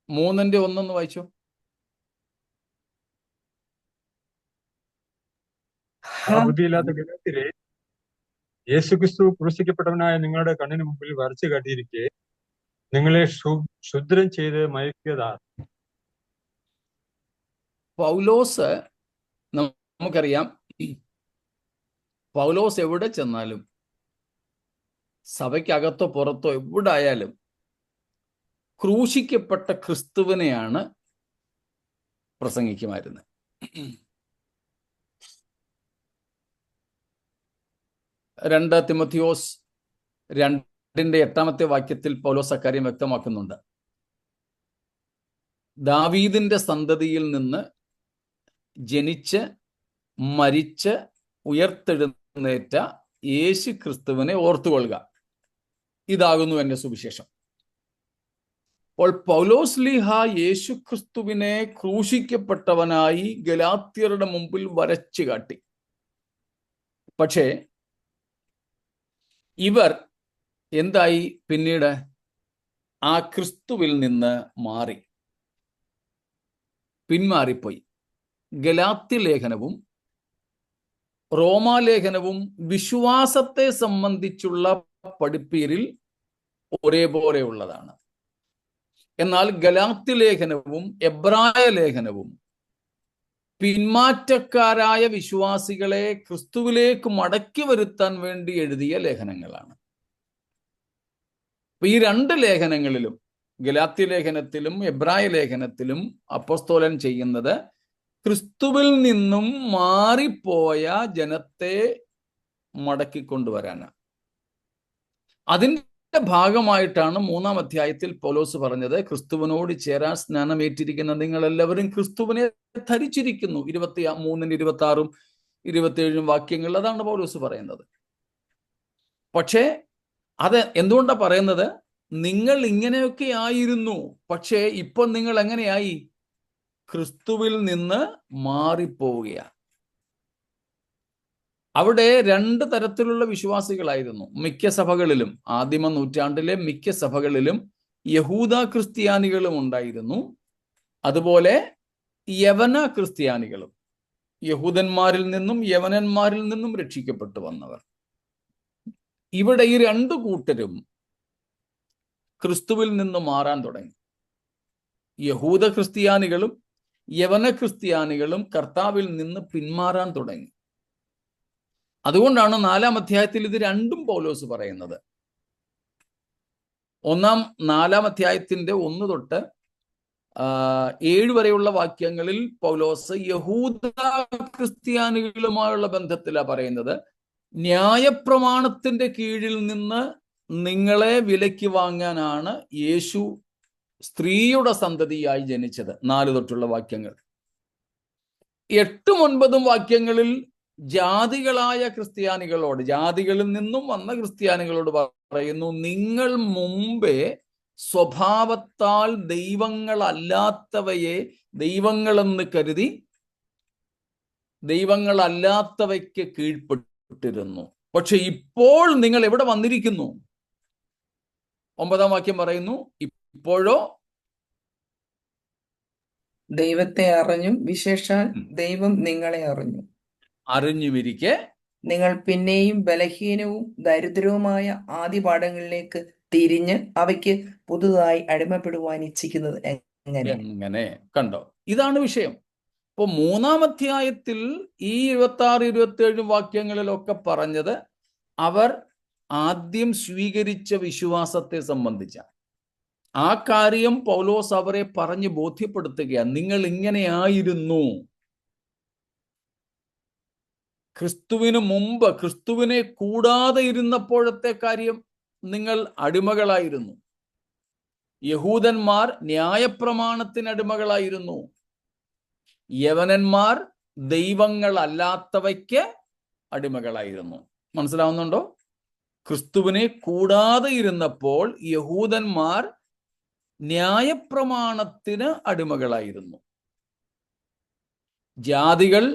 3:1 വായിച്ചോ. ആ ബുദ്ധിയില്ലാത്ത ഗലാത്യരെ, യേശുക്രിസ്തു ക്രൂശിക്കപ്പെട്ടവനായ നിങ്ങളുടെ കണ്ണിന് മുമ്പിൽ വരച്ചു കാട്ടിയിരിക്കെ നിങ്ങളെ ക്ഷുദ്രം ചെയ്ത് മയക്കിയതാണ്. പൗലോസ് നമുക്കറിയാം, പൗലോസ് എവിടെ ചെന്നാലും, സഭയ്ക്കകത്തോ പുറത്തോ എവിടെ ആയാലും, ക്രൂശിക്കപ്പെട്ട ക്രിസ്തുവിനെയാണ് പ്രസംഗിക്കുമായിരുന്നത്. 2 തിമോഥെയോസ് 2:8 വാക്യത്തിൽ പൗലോസ് അക്കാര്യം വ്യക്തമാക്കുന്നുണ്ട്. ദാവീദിന്റെ സന്തതിയിൽ നിന്ന് ജനിച്ച് മരിച്ച് ഉയർത്തെഴുന്നേറ്റ യേശു ക്രിസ്തുവിനെ ഓർത്തുകൊള്ളുക, ഇതാകുന്നു എന്റെ സുവിശേഷം. അപ്പോൾ പൗലോസ് ലീഹ യേശു ക്രിസ്തുവിനെ ക്രൂശിക്കപ്പെട്ടവനായി ഗലാത്യരുടെ മുമ്പിൽ വരച്ചു കാട്ടി. പക്ഷേ ഇവർ എന്തായി? പിന്നീട് ആ ക്രിസ്തുവിൽ നിന്ന് പിന്മാറിപ്പോയി. ഗലാത്യ ലേഖനവും റോമാലേഖനവും വിശ്വാസത്തെ സംബന്ധിച്ചുള്ള പഠിപ്പീരിൽ ഒരേപോലെ ഉള്ളതാണ്. എന്നാൽ ഗലാത്യ ലേഖനവും എബ്രായ ലേഖനവും പിന്മാറ്റക്കാരായ വിശ്വാസികളെ ക്രിസ്തുവിലേക്ക് മടക്കി വരുത്താൻ വേണ്ടി എഴുതിയ ലേഖനങ്ങളാണ്. ഈ 2 ലേഖനങ്ങളിലും, ഗലാത്യ ലേഖനത്തിലും എബ്രായ ലേഖനത്തിലും, അപ്പോസ്തലൻ ചെയ്യുന്നത് ക്രിസ്തുവിൽ നിന്നും മാറിപ്പോയ ജനത്തെ മടക്കിക്കൊണ്ടുവരാനാണ്. അതിൻ്റെ ഭാഗമായിട്ടാണ് 3-ാം അധ്യായത്തിൽ പൗലോസ് പറഞ്ഞത്, ക്രിസ്തുവിനോട് ചേരാൻ സ്നാനമേറ്റിരിക്കുന്ന നിങ്ങളെല്ലാവരും ക്രിസ്തുവിനെ ധരിച്ചിരിക്കുന്നു. 23, 26, 27 വാക്യങ്ങൾ അതാണ് പൗലോസ് പറയുന്നത്. പക്ഷേ അത് എന്തുകൊണ്ടാണ് പറയുന്നത്? നിങ്ങൾ ഇങ്ങനെയൊക്കെ ആയിരുന്നു, പക്ഷേ ഇപ്പോൾ നിങ്ങൾ എങ്ങനെയായി? ക്രിസ്തുവിൽ നിന്ന് മാറിപ്പോവുകയാണ്. അവിടെ 2 തരത്തിലുള്ള വിശ്വാസികളായിരുന്നു മിക്ക സഭകളിലും. ആദിമ നൂറ്റാണ്ടിലെ മിക്ക സഭകളിലും യഹൂദ ക്രിസ്ത്യാനികളും ഉണ്ടായിരുന്നു, അതുപോലെ യവന ക്രിസ്ത്യാനികളും, യഹൂദന്മാരിൽ നിന്നും യവനന്മാരിൽ നിന്നും രക്ഷിക്കപ്പെട്ടു വന്നവർ. ഇവിടെ ഈ 2 കൂട്ടരും ക്രിസ്തുവിൽ നിന്ന് മാറാൻ തുടങ്ങി. യഹൂദ ക്രിസ്ത്യാനികളും യവന ക്രിസ്ത്യാനികളും കർത്താവിൽ നിന്ന് പിന്മാറാൻ തുടങ്ങി. അതുകൊണ്ടാണ് 4-ാം അധ്യായത്തിൽ ഇത് 2ഉം പൗലോസ് പറയുന്നത്. 4-ാം അധ്യായത്തിന്റെ 1 തൊട്ട് 7 വരെയുള്ള വാക്യങ്ങളിൽ പൗലോസ് യഹൂദ ക്രിസ്ത്യാനികളുമായുള്ള ബന്ധത്തിലാണ് പറയുന്നത്. ന്യായപ്രമാണത്തിന്റെ കീഴിൽ നിന്ന് നിങ്ങളെ വിലയ്ക്ക് വാങ്ങാനാണ് യേശു സ്ത്രീയുടെ സന്തതിയായി ജനിച്ചത്. 4 തൊട്ടുള്ള വാക്യങ്ങൾ. 8ഉം 9ഉം വാക്യങ്ങളിൽ ജാതികളായ ക്രിസ്ത്യാനികളോട്, ജാതികളിൽ നിന്നും വന്ന ക്രിസ്ത്യാനികളോട് പറയുന്നു, നിങ്ങൾ മുമ്പേ സ്വഭാവത്താൽ ദൈവങ്ങളല്ലാത്തവയെ ദൈവങ്ങളെന്ന് കരുതി ദൈവങ്ങളല്ലാത്തവയ്ക്ക് കീഴ്പ്പെട്ടിരുന്നു. പക്ഷെ ഇപ്പോൾ നിങ്ങൾ എവിടെ വന്നിരിക്കുന്നു? 9-ാം വാക്യം പറയുന്നു, ഇപ്പോഴോ ദൈവത്തെ അറിഞ്ഞും വിശേഷാൽ ദൈവം നിങ്ങളെ അറിഞ്ഞുമിരിക്കെ നിങ്ങൾ പിന്നെയും ബലഹീനവും ദരിദ്രവുമായ ആദിപാഠങ്ങളിലേക്ക് തിരിഞ്ഞ് അവയ്ക്ക് പുതുതായി അടിമപ്പെടുവാൻ ഇച്ഛിക്കുന്നത് എങ്ങനെ? കണ്ടോ? ഇതാണ് വിഷയം. ഇപ്പൊ 3-ാം അധ്യായത്തിൽ ഈ 26, 27 വാക്യങ്ങളിലൊക്കെ പറഞ്ഞത് അവർ ആദ്യം സ്വീകരിച്ച വിശ്വാസത്തെ സംബന്ധിച്ച ആ കാര്യം പൗലോസ് അവരെ പറഞ്ഞ് ബോധ്യപ്പെടുത്തുകയാണ്. നിങ്ങൾ ഇങ്ങനെയായിരുന്നു. ക്രിസ്തുവിന് മുമ്പ്, ക്രിസ്തുവിനെ കൂടാതെ ഇരുന്നപ്പോഴത്തെ കാര്യം നിങ്ങൾ അടിമകളായിരുന്നു. യഹൂദന്മാർ ന്യായപ്രമാണത്തിന് അടിമകളായിരുന്നു. യവനന്മാർ ദൈവങ്ങളല്ലാത്തവയ്ക്ക് അടിമകളായിരുന്നു. മനസ്സിലാവുന്നുണ്ടോ? ക്രിസ്തുവിനെ കൂടാതെ ഇരുന്നപ്പോൾ യഹൂദന്മാർ ന്യായപ്രമാണത്തിന് അടിമകളായിരുന്നു. ജാതികൾ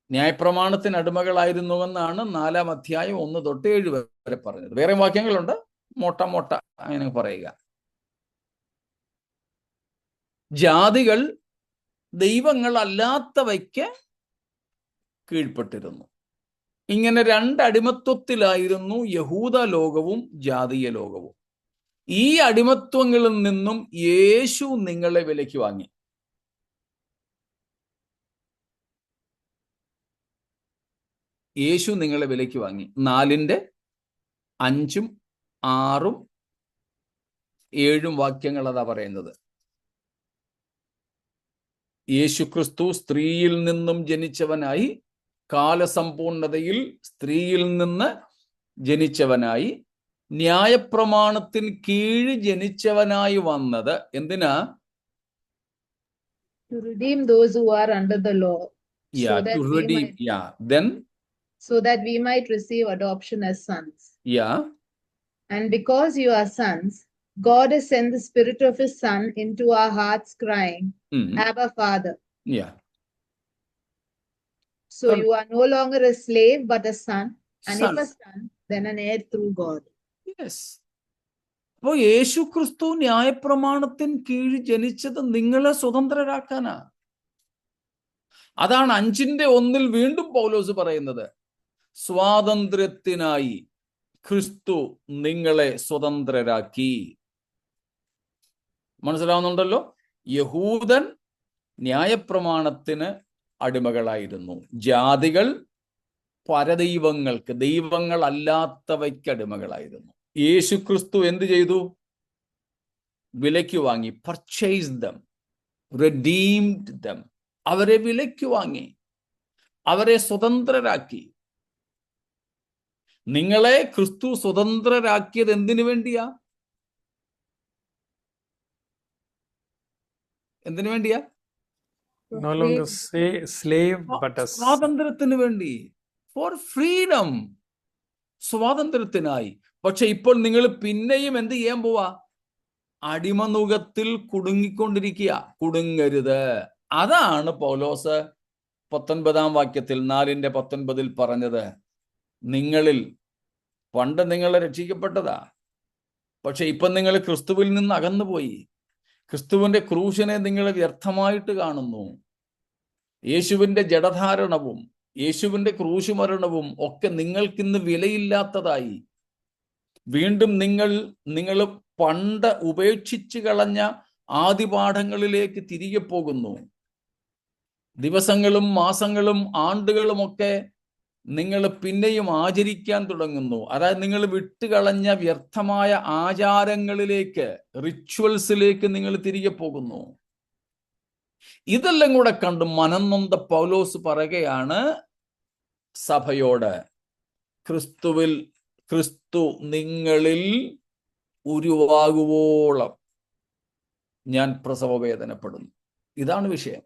ന്യായപ്രമാണത്തിന് അടിമകളായിരുന്നുവെന്നാണ് 4-ാം അധ്യായം 1 തൊട്ട് 7 വരെ പറഞ്ഞത്. വേറെ വാക്യങ്ങളുണ്ട്, മോട്ട അങ്ങനെ പറയുക. ജാതികൾ ദൈവങ്ങളല്ലാത്തവയ്ക്ക് കീഴ്പ്പെട്ടിരുന്നു. ഇങ്ങനെ 2 അടിമത്വത്തിലായിരുന്നു യഹൂദ ലോകവും ജാതീയ ലോകവും. ഈ അടിമത്വങ്ങളിൽ നിന്നും യേശു നിങ്ങളെ വിലയ്ക്ക് വാങ്ങി. യേശു നിങ്ങളെ വിലയ്ക്ക് വാങ്ങി. 4-ന്റെ 5-ഉം 6-ഉം 7-ഉം വാക്യങ്ങൾ അതാ പറയുന്നത്. യേശു ക്രിസ്തു സ്ത്രീയിൽ നിന്നും ജനിച്ചവനായി, കാലസമ്പൂർണതയിൽ സ്ത്രീയിൽ നിന്ന് ജനിച്ചവനായി, ന്യായപ്രമാണത്തിന് കീഴ് ജനിച്ചവനായി വന്നത് എന്തിനാ? To redeem those who are under the law, Yeah, that to we redeem. might, Yeah, then, so that we might receive adoption as sons. yeah, And because you are sons, God has sent the Spirit of His Son into our hearts, crying, Abba, Father. yeah. So you are no longer a slave, but a son. And Son. if a son, then an heir through God. Yes. അപ്പോൾ യേശു ക്രിസ്തു ന്യായപ്രമാണത്തിന് കീഴ് ജനിച്ചത് നിങ്ങളെ സ്വതന്ത്രരാക്കാനാ. അതാണ് 5-ന്റെ 1-ൽ വീണ്ടും പൗലോസ് പറയുന്നത്, സ്വാതന്ത്ര്യത്തിനായി ക്രിസ്തു നിങ്ങളെ സ്വതന്ത്രരാക്കി. മനസ്സിലാവുന്നുണ്ടല്ലോ? യഹൂദൻ ന്യായപ്രമാണത്തിന് അടിമകളായിരുന്നു. ജാതികൾ പരദൈവങ്ങൾക്ക്, ദൈവങ്ങളല്ലാത്തവയ്ക്ക് അടിമകളായിരുന്നു. യേശു ക്രിസ്തു എന്ത് ചെയ്തു? വിലയ്ക്ക് വാങ്ങി. Purchase dum, redeemed dum. അവരെ വിലയ്ക്ക് വാങ്ങി, അവരെ സ്വതന്ത്രരാക്കി. നിങ്ങളെ ക്രിസ്തു സ്വതന്ത്രരാക്കിയത് എന്തിനു വേണ്ടിയാ? എന്തിനു വേണ്ടിയാ? No longer slave, but a സ്വാതന്ത്ര്യത്തിന് വേണ്ടി. ഫോർ ഫ്രീഡം, സ്വാതന്ത്ര്യത്തിനായി. പക്ഷെ ഇപ്പോൾ നിങ്ങൾ പിന്നെയും എന്ത് ചെയ്യാൻ പോവാ? അടിമനുഖത്തിൽ കുടുങ്ങിക്കൊണ്ടിരിക്കുക. കുടുങ്ങരുത്. അതാണ് പൗലോസ് 19-ാം വാക്യത്തിൽ 4-ന്റെ 19-ൽ പറഞ്ഞത്. നിങ്ങളിൽ പണ്ട് നിങ്ങൾ രക്ഷിക്കപ്പെട്ടതാ, പക്ഷെ ഇപ്പൊ നിങ്ങൾ ക്രിസ്തുവിൽ നിന്ന് അകന്നുപോയി. ക്രിസ്തുവിന്റെ ക്രൂശിനെ നിങ്ങൾ വ്യർത്ഥമായിട്ട് കാണുന്നു. യേശുവിന്റെ ജഡധാരണവും യേശുവിന്റെ ക്രൂശുമരണവും ഒക്കെ നിങ്ങൾക്കിന്ന് വിലയില്ലാത്തതായി. വീണ്ടും നിങ്ങൾ പണ്ട് ഉപേക്ഷിച്ചു കളഞ്ഞ ആദിപാഠങ്ങളിലേക്ക് തിരികെ പോകുന്നു. ദിവസങ്ങളും മാസങ്ങളും ആണ്ടുകളുമൊക്കെ നിങ്ങൾ പിന്നെയും ആചരിക്കാൻ തുടങ്ങുന്നു. അതായത് നിങ്ങൾ വിട്ടുകളഞ്ഞ വ്യർത്ഥമായ ആചാരങ്ങളിലേക്ക്, റിച്വൽസിലേക്ക് നിങ്ങൾ തിരികെ പോകുന്നു. ഇതെല്ലാം കൂടെ കണ്ട് മനംനൊന്ത പൗലോസ് പറയുകയാണ് സഭയോട്, ക്രിസ്തു നിങ്ങളിൽ ഉരുവാകുവോളം ഞാൻ പ്രസവ വേദനപ്പെടുന്നു. ഇതാണ് വിഷയം.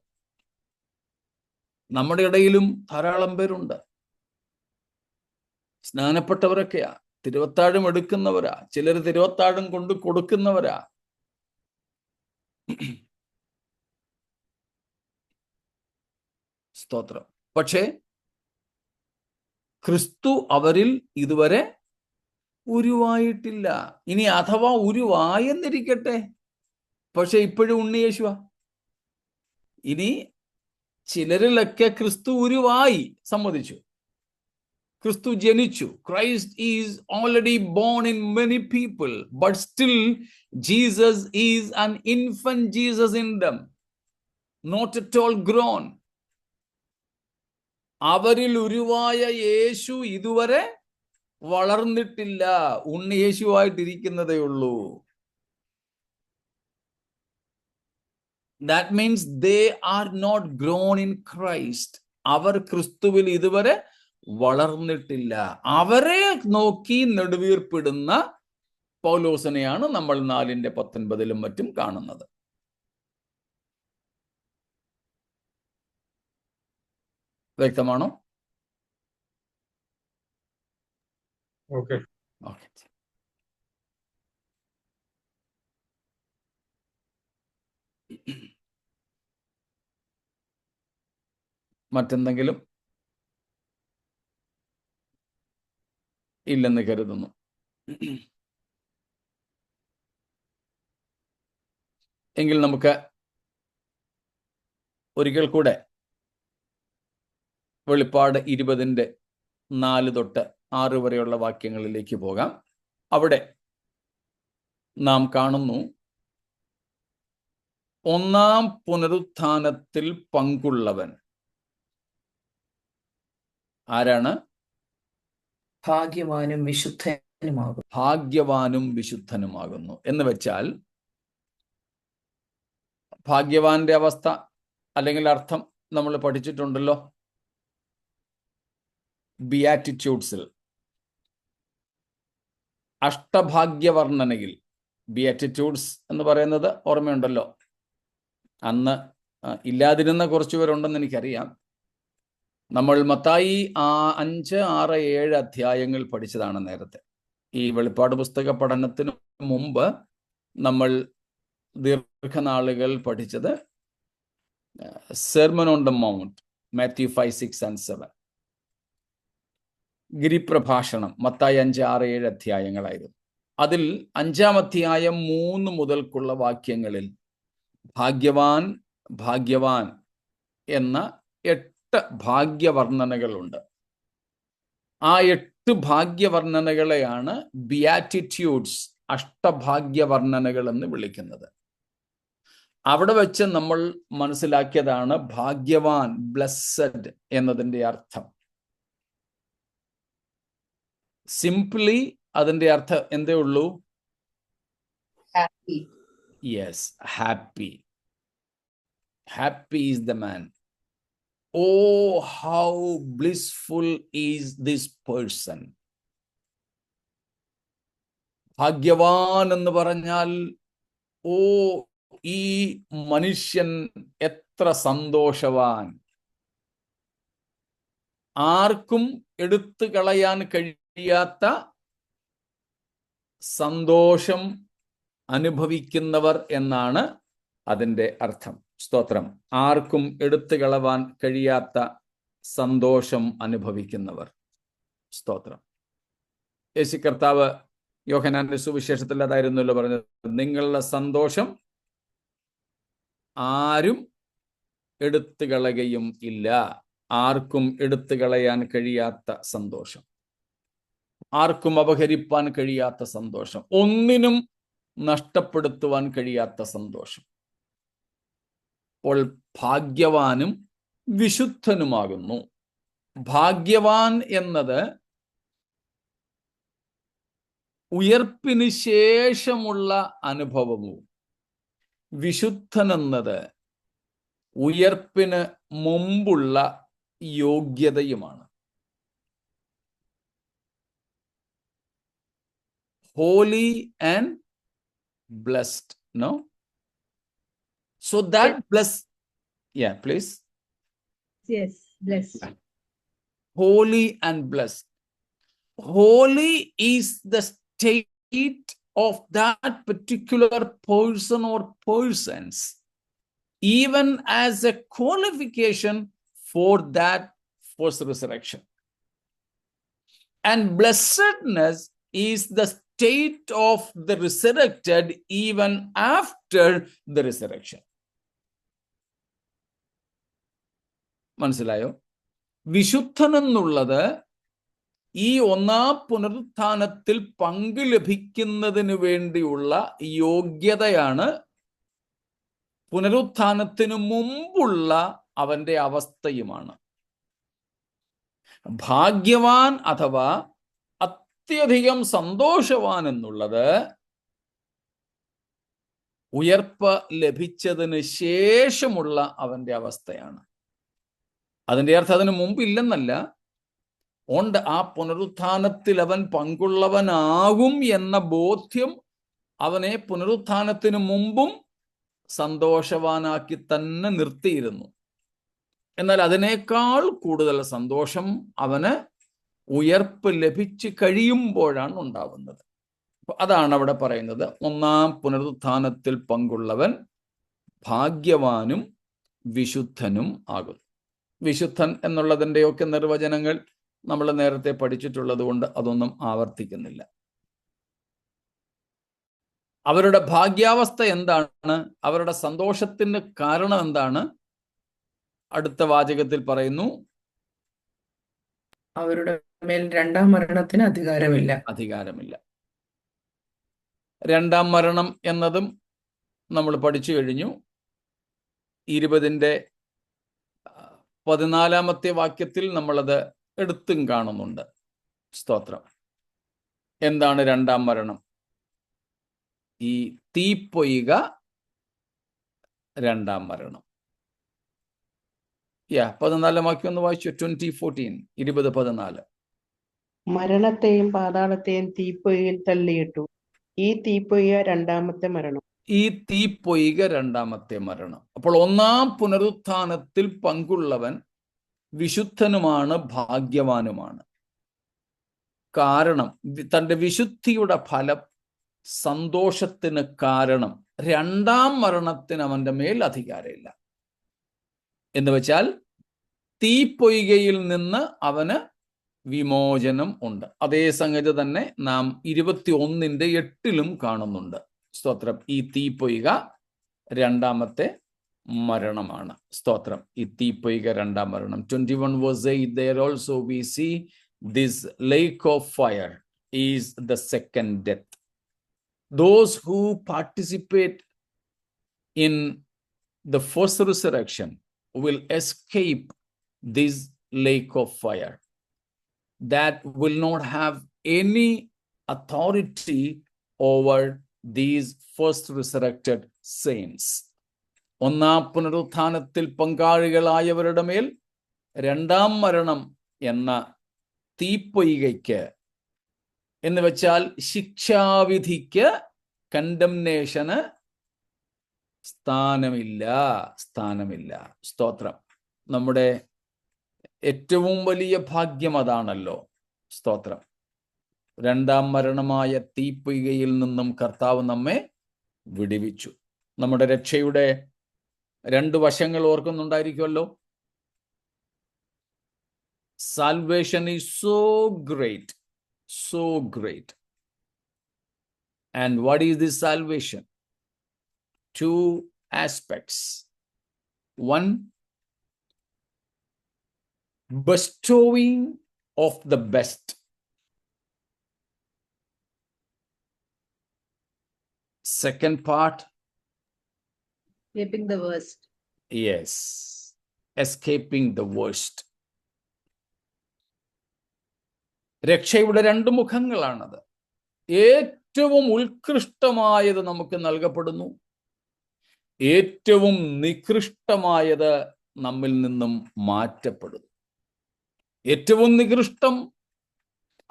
നമ്മുടെ ഇടയിലും ധാരാളം പേരുണ്ട്, സ്നാനപ്പെട്ടവരൊക്കെയാ, തിരുവത്താഴം എടുക്കുന്നവരാ, ചിലർ തിരുവത്താഴം കൊണ്ട് കൊടുക്കുന്നവരാ. സ്തോത്രം. പക്ഷേ ക്രിസ്തു അവരിൽ ഇതുവരെ ഉരുവായിട്ടില്ല. ഇനി അഥവാ ഉരുവായെന്നിരിക്കട്ടെ, പക്ഷെ ഇപ്പോഴും ഉണ്ണിയേശുവാ. ഇനി ചിലരിലൊക്കെ ക്രിസ്തു ഉരുവായി, സമ്മതിച്ചു, ക്രിസ്തു ജനിച്ചു. Christ is already born in many people, but still Jesus is an infant Jesus in them, not at all grown. അവരിൽ ഉരുവായ യേശു ഇതുവരെ വളർന്നിട്ടില്ല, ഉണ്ണിയേശുവായിട്ടിരിക്കുന്നതേ ഉള്ളൂ. That means they are not grown in Christ. അവർ ക്രിസ്തുവിൽ ഇതുവരെ വളർന്നിട്ടില്ല. അവരെ നോക്കി നെടുവീർപ്പിടുന്ന പൗലോസിനെയാണ് നമ്മൾ 4-ന്റെ 19-ലും മറ്റും കാണുന്നത്. വ്യക്തമാണോ? ഓക്കെ. ഓക്കെ. മറ്റെന്തെങ്കിലും ഇല്ലെന്ന് കരുതുന്നു. എങ്കിൽ നമുക്ക് ഒരിക്കൽ കൂടെ വെളിപ്പാട് 20-ന്റെ 4 തൊട്ട് 6 വരെയുള്ള വാക്യങ്ങളിലേക്ക് പോകാം. അവിടെ നാം കാണുന്നു, ഒന്നാം പുനരുത്ഥാനത്തിൽ പങ്കുള്ളവൻ ആരാണ്? ഭാഗ്യവാനും വിശുദ്ധനുമാകും. ഭാഗ്യവാനും വിശുദ്ധനുമാകുന്നു എന്ന് വെച്ചാൽ ഭാഗ്യവാന്റെ അവസ്ഥ അല്ലെങ്കിൽ അർത്ഥം നമ്മൾ പഠിച്ചിട്ടുണ്ടല്ലോ ബിയാറ്റിറ്റ്യൂഡ്സിൽ. അഷ്ടഭാഗ്യവർണ്ണനയിൽ ബിയാറ്റിറ്റ്യൂഡ്സ് എന്ന് പറയുന്നത് ഓർമ്മയുണ്ടല്ലോ. അന്ന് ഇല്ലാതിരുന്ന കുറച്ചു പേരുണ്ടെന്ന് എനിക്കറിയാം. നമ്മൾ മത്തായി 5, 6, 7 അധ്യായങ്ങൾ പഠിച്ചതാണ് നേരത്തെ. ഈ വെളിപ്പാട് പുസ്തക പഠനത്തിന് മുമ്പ് നമ്മൾ ദീർഘനാളുകൾ പഠിച്ചത് sermon on the mount, Matthew 5, 6 and 7. ഗിരിപ്രഭാഷണം മത്തായി 5, 6, 7 അധ്യായങ്ങളായിരുന്നു. അതിൽ 5-ാം അധ്യായം 3 മുതൽക്കുള്ള വാക്യങ്ങളിൽ ഭാഗ്യവാൻ ഭാഗ്യവാൻ എന്ന 8 ഭാഗ്യവർണ്ണനകളുണ്ട്. ആ 8 ഭാഗ്യവർണ്ണനകളെയാണ് ബിയാറ്റിറ്റ്യൂഡ്സ്, അഷ്ടഭാഗ്യവർണ്ണനകൾ എന്ന് വിളിക്കുന്നത്. അവിടെ വെച്ച് നമ്മൾ മനസ്സിലാക്കിയതാണ് ഭാഗ്യവാൻ, ബ്ലെസ്സഡ് എന്നതിൻ്റെ അർത്ഥം. സിംപ്ലി അതിൻ്റെ അർത്ഥം എന്തേ ഉള്ളൂ? Happy. Yes, happy. Happy is the man. Oh, how blissful is this person. ഭാഗ്യവാൻ എന്ന് പറഞ്ഞാൽ ഓ, ഈ മനുഷ്യൻ എത്ര സന്തോഷവാൻ. ആർക്കും എടുത്തു കളയാൻ കഴിയാത്ത സന്തോഷം അനുഭവിക്കുന്നവർ എന്നാണ് അതിൻ്റെ അർത്ഥം. സ്തോത്രം. ആർക്കും എടുത്തു കളവാൻ കഴിയാത്ത സന്തോഷം അനുഭവിക്കുന്നവർ. സ്തോത്രം. യേശു കർത്താവ് യോഹന്നാന്റെ സുവിശേഷത്തിൽ അതായിരുന്നല്ലോ പറഞ്ഞത്, നിങ്ങളുടെ സന്തോഷം ആരും എടുത്തു കളയുകയും ഇല്ല. ആർക്കും എടുത്തു കളയാൻ കഴിയാത്ത സന്തോഷം, ആർക്കും അപഹരിപ്പാൻ കഴിയാത്ത സന്തോഷം, ഒന്നിനും നഷ്ടപ്പെടുത്തുവാൻ കഴിയാത്ത സന്തോഷം. അപ്പോൾ ഭാഗ്യവാനും വിശുദ്ധനുമാകുന്നു. ഭാഗ്യവാൻ എന്നത് ഉയർപ്പിന് ശേഷമുള്ള അനുഭവവും, വിശുദ്ധൻ എന്നത് ഉയർപ്പിന് മുമ്പുള്ള യോഗ്യതയുമാണ്. Holy and blessed, no? So that blessed, yeah, please. Yes, blessed. Holy and blessed. Holy is the state of that particular person or persons, even as a qualification for that first resurrection. And blessedness is the state of the resurrected even after the resurrection. മനസ്സിലായോ? വിശുദ്ധൻ എന്നുള്ളത് ഈ ഒന്നാം പുനരുത്ഥാനത്തിൽ പങ്ക് ലഭിക്കുന്നതിന് വേണ്ടിയുള്ള യോഗ്യതയാണ്. പുനരുത്ഥാനത്തിനു മുമ്പുള്ള അവന്റെ അവസ്ഥയുമാണ്. ഭാഗ്യവാൻ അഥവാ അത്യധികം സന്തോഷവാൻ എന്നുള്ളത് ഉയർപ്പ് ലഭിച്ചതിന് ശേഷമുള്ള അവന്റെ അവസ്ഥയാണ്. അതിൻ്റെ അർത്ഥം അതിന് മുമ്പില്ലെന്നല്ല, ഉണ്ട്. ആ പുനരുത്ഥാനത്തിൽ അവൻ പങ്കുള്ളവനാകും എന്ന ബോധ്യം അവനെ പുനരുത്ഥാനത്തിന് മുമ്പും സന്തോഷവാനാക്കി തന്നെ നിർത്തിയിരുന്നു. എന്നാൽ അതിനേക്കാൾ കൂടുതൽ സന്തോഷം അവന് ഉയർപ്പ് ലഭിച്ചു കഴിയുമ്പോഴാണ് ഉണ്ടാവുന്നത്. അതാണ് അവിടെ പറയുന്നത്, ഒന്നാം പുനരുത്ഥാനത്തിൽ പങ്കുള്ളവൻ ഭാഗ്യവാനും വിശുദ്ധനും ആകും. വിശുദ്ധൻ എന്നുള്ളതിൻ്റെയൊക്കെ നിർവചനങ്ങൾ നമ്മൾ നേരത്തെ പഠിച്ചിട്ടുള്ളത് കൊണ്ട് അതൊന്നും ആവർത്തിക്കുന്നില്ല. അവരുടെ ഭാഗ്യാവസ്ഥ എന്താണ്? അവരുടെ സന്തോഷത്തിന് കാരണം എന്താണ്? അടുത്ത വാചകത്തിൽ പറയുന്നു, അവരുടെ മേൽ രണ്ടാം മരണത്തിന് അധികാരമില്ല. രണ്ടാം മരണം എന്നതും നമ്മൾ പഠിച്ചു കഴിഞ്ഞു. 20-ന്റെ 14-ാമത്തെ വാക്യത്തിൽ നമ്മളത് എടുത്തും കാണുന്നുണ്ട്. സ്തോത്രം. എന്താണ് രണ്ടാം മരണം? ഈ തീപ്പൊയ്ക രണ്ടാം മരണം. 14 വാക്യം ഒന്ന് വായിച്ചു. 20:14, 20:14. മരണത്തെയും പാതാളത്തെയും തീപ്പൊയ്കയിൽ തള്ളിയിട്ടു. ഈ തീപ്പൊയ്ക രണ്ടാമത്തെ മരണം. ഈ തീപ്പൊയ്ക രണ്ടാമത്തെ മരണം. അപ്പോൾ ഒന്നാം പുനരുത്ഥാനത്തിൽ പങ്കുള്ളവൻ വിശുദ്ധനുമാണ്, ഭാഗ്യവാനുമാണ്. കാരണം തൻ്റെ വിശുദ്ധിയുടെ ഫലം, സന്തോഷത്തിന് കാരണം രണ്ടാം മരണത്തിന് അവൻ്റെ മേൽ അധികാരമില്ല. എന്ന് വെച്ചാൽ തീപ്പൊയ്കയിൽ നിന്ന് അവന് വിമോചനം ഉണ്ട്. അതേ സംഗതി തന്നെ നാം 21:8 കാണുന്നുണ്ട്. സ്തോത്രം. ഈ തീപ്പൊയ്ക രണ്ടാമത്തെ മരണമാണ്. സ്തോത്രം. ഈ തീപ്പൊയ്ക രണ്ടാം മരണം. 21:8 there also we see this lake of fire is the second death. Those who participate in the first resurrection will escape this lake of fire that will not have any authority over these first resurrected saints. ഒന്നാം പുനരുത്ഥാനത്തിൽ പങ്കാളികളായവരുടെ മേൽ രണ്ടാം മരണം എന്ന തീപ്പൊയ്കയ്ക്ക്, എന്ന് വെച്ചാൽ ശിക്ഷാവിധിക്ക്, കണ്ടംനേഷന് സ്ഥാനമില്ല. സ്തോത്രം. നമ്മുടെ ഏറ്റവും വലിയ ഭാഗ്യം അതാണല്ലോ. സ്തോത്രം. രണ്ടാം മരണമായ തീപ്പൊയ്കയിൽ നിന്നും കർത്താവ് നമ്മെ വിടുവിച്ചു. നമ്മുടെ രക്ഷയുടെ 2 വശങ്ങൾ ഓർക്കുന്നുണ്ടായിരിക്കുമല്ലോ. Salvation is so great. And what is this salvation? 2 aspects. 1, bestowing of the best. Second part, Escaping the worst. yes, escaping the worst. രക്ഷയുടെ 2 മുഖങ്ങളാണത്. ഏറ്റവും ഉത്കൃഷ്ടമായത് നമുക്ക് നൽകപ്പെടുന്നു, ഏറ്റവും നികൃഷ്ടമായത് നമ്മിൽ നിന്നും മാറ്റപ്പെടുന്നു. ഏറ്റവും നികൃഷ്ടം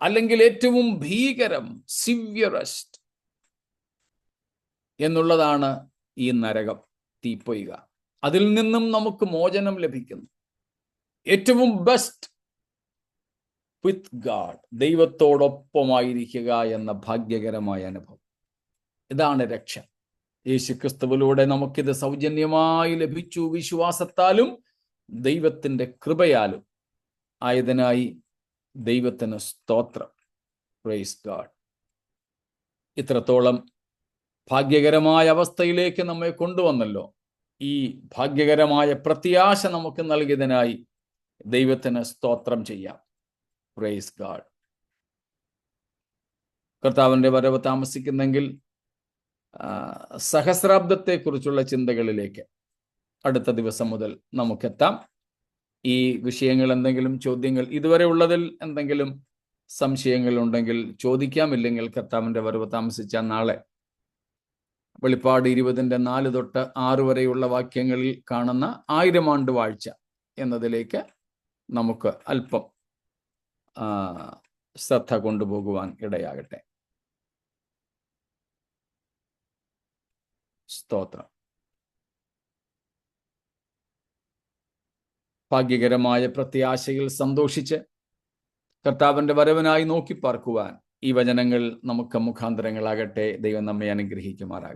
അല്ലെങ്കിൽ ഏറ്റവും ഭീകരം, സിവിയറസ്റ്റ് എന്നുള്ളതാണ് ഈ നരകം, തീപ്പൊയ്ക. അതിൽ നിന്നും നമുക്ക് മോചനം ലഭിക്കുന്നു. ഏറ്റവും ബെസ്റ്റ്, വിത്ത് ഗാഡ്, ദൈവത്തോടൊപ്പമായിരിക്കുക എന്ന ഭാഗ്യകരമായ അനുഭവം. ഇതാണ് രക്ഷ. യേശുക്രിസ്തുവിലൂടെ നമുക്കിത് സൗജന്യമായി ലഭിച്ചു, വിശ്വാസത്താലും ദൈവത്തിൻ്റെ കൃപയാലും ആയതിനായി ദൈവത്തിന് സ്തോത്രം. Praise God. ഇത്രത്തോളം ഭാഗ്യകരമായ അവസ്ഥയിലേക്ക് നമ്മെ കൊണ്ടുവന്നല്ലോ. ഈ ഭാഗ്യകരമായ പ്രത്യാശ നമുക്ക് നൽകിയതിനായി ദൈവത്തിന് സ്തോത്രം ചെയ്യാം. Praise God. കർത്താവിൻ്റെ വരവ് താമസിക്കുന്നെങ്കിൽ സഹസ്രാബ്ദത്തെക്കുറിച്ചുള്ള ചിന്തകളിലേക്ക് അടുത്ത ദിവസം മുതൽ നമുക്കെത്താം. ഈ വിഷയങ്ങൾ, എന്തെങ്കിലും ചോദ്യങ്ങൾ, ഇതുവരെ ഉള്ളതിൽ എന്തെങ്കിലും സംശയങ്ങൾ ഉണ്ടെങ്കിൽ ചോദിക്കാം. ഇല്ലെങ്കിൽ കർത്താവിൻ്റെ വരവ് താമസിച്ചാൽ നാളെ വെളിപ്പാട് 20:4 തൊട്ട് 6 വരെയുള്ള വാക്യങ്ങളിൽ കാണുന്ന 1000 ആണ്ട് വാഴ്ച എന്നതിലേക്ക് നമുക്ക് അല്പം ശ്രദ്ധ കൊണ്ടുപോകുവാൻ ഇടയാകട്ടെ. സ്തോത്രം. ഭാഗ്യകരമായ പ്രത്യാശയിൽ സന്തോഷിച്ച് കർത്താവിൻ്റെ വരവിനായി നോക്കി പാർക്കുവാൻ ഈ വചനങ്ങൾ നമുക്ക് മുഖാന്തരങ്ങളാകട്ടെ. ദൈവം നമ്മെ അനുഗ്രഹിക്കുമാറാകട്ടെ.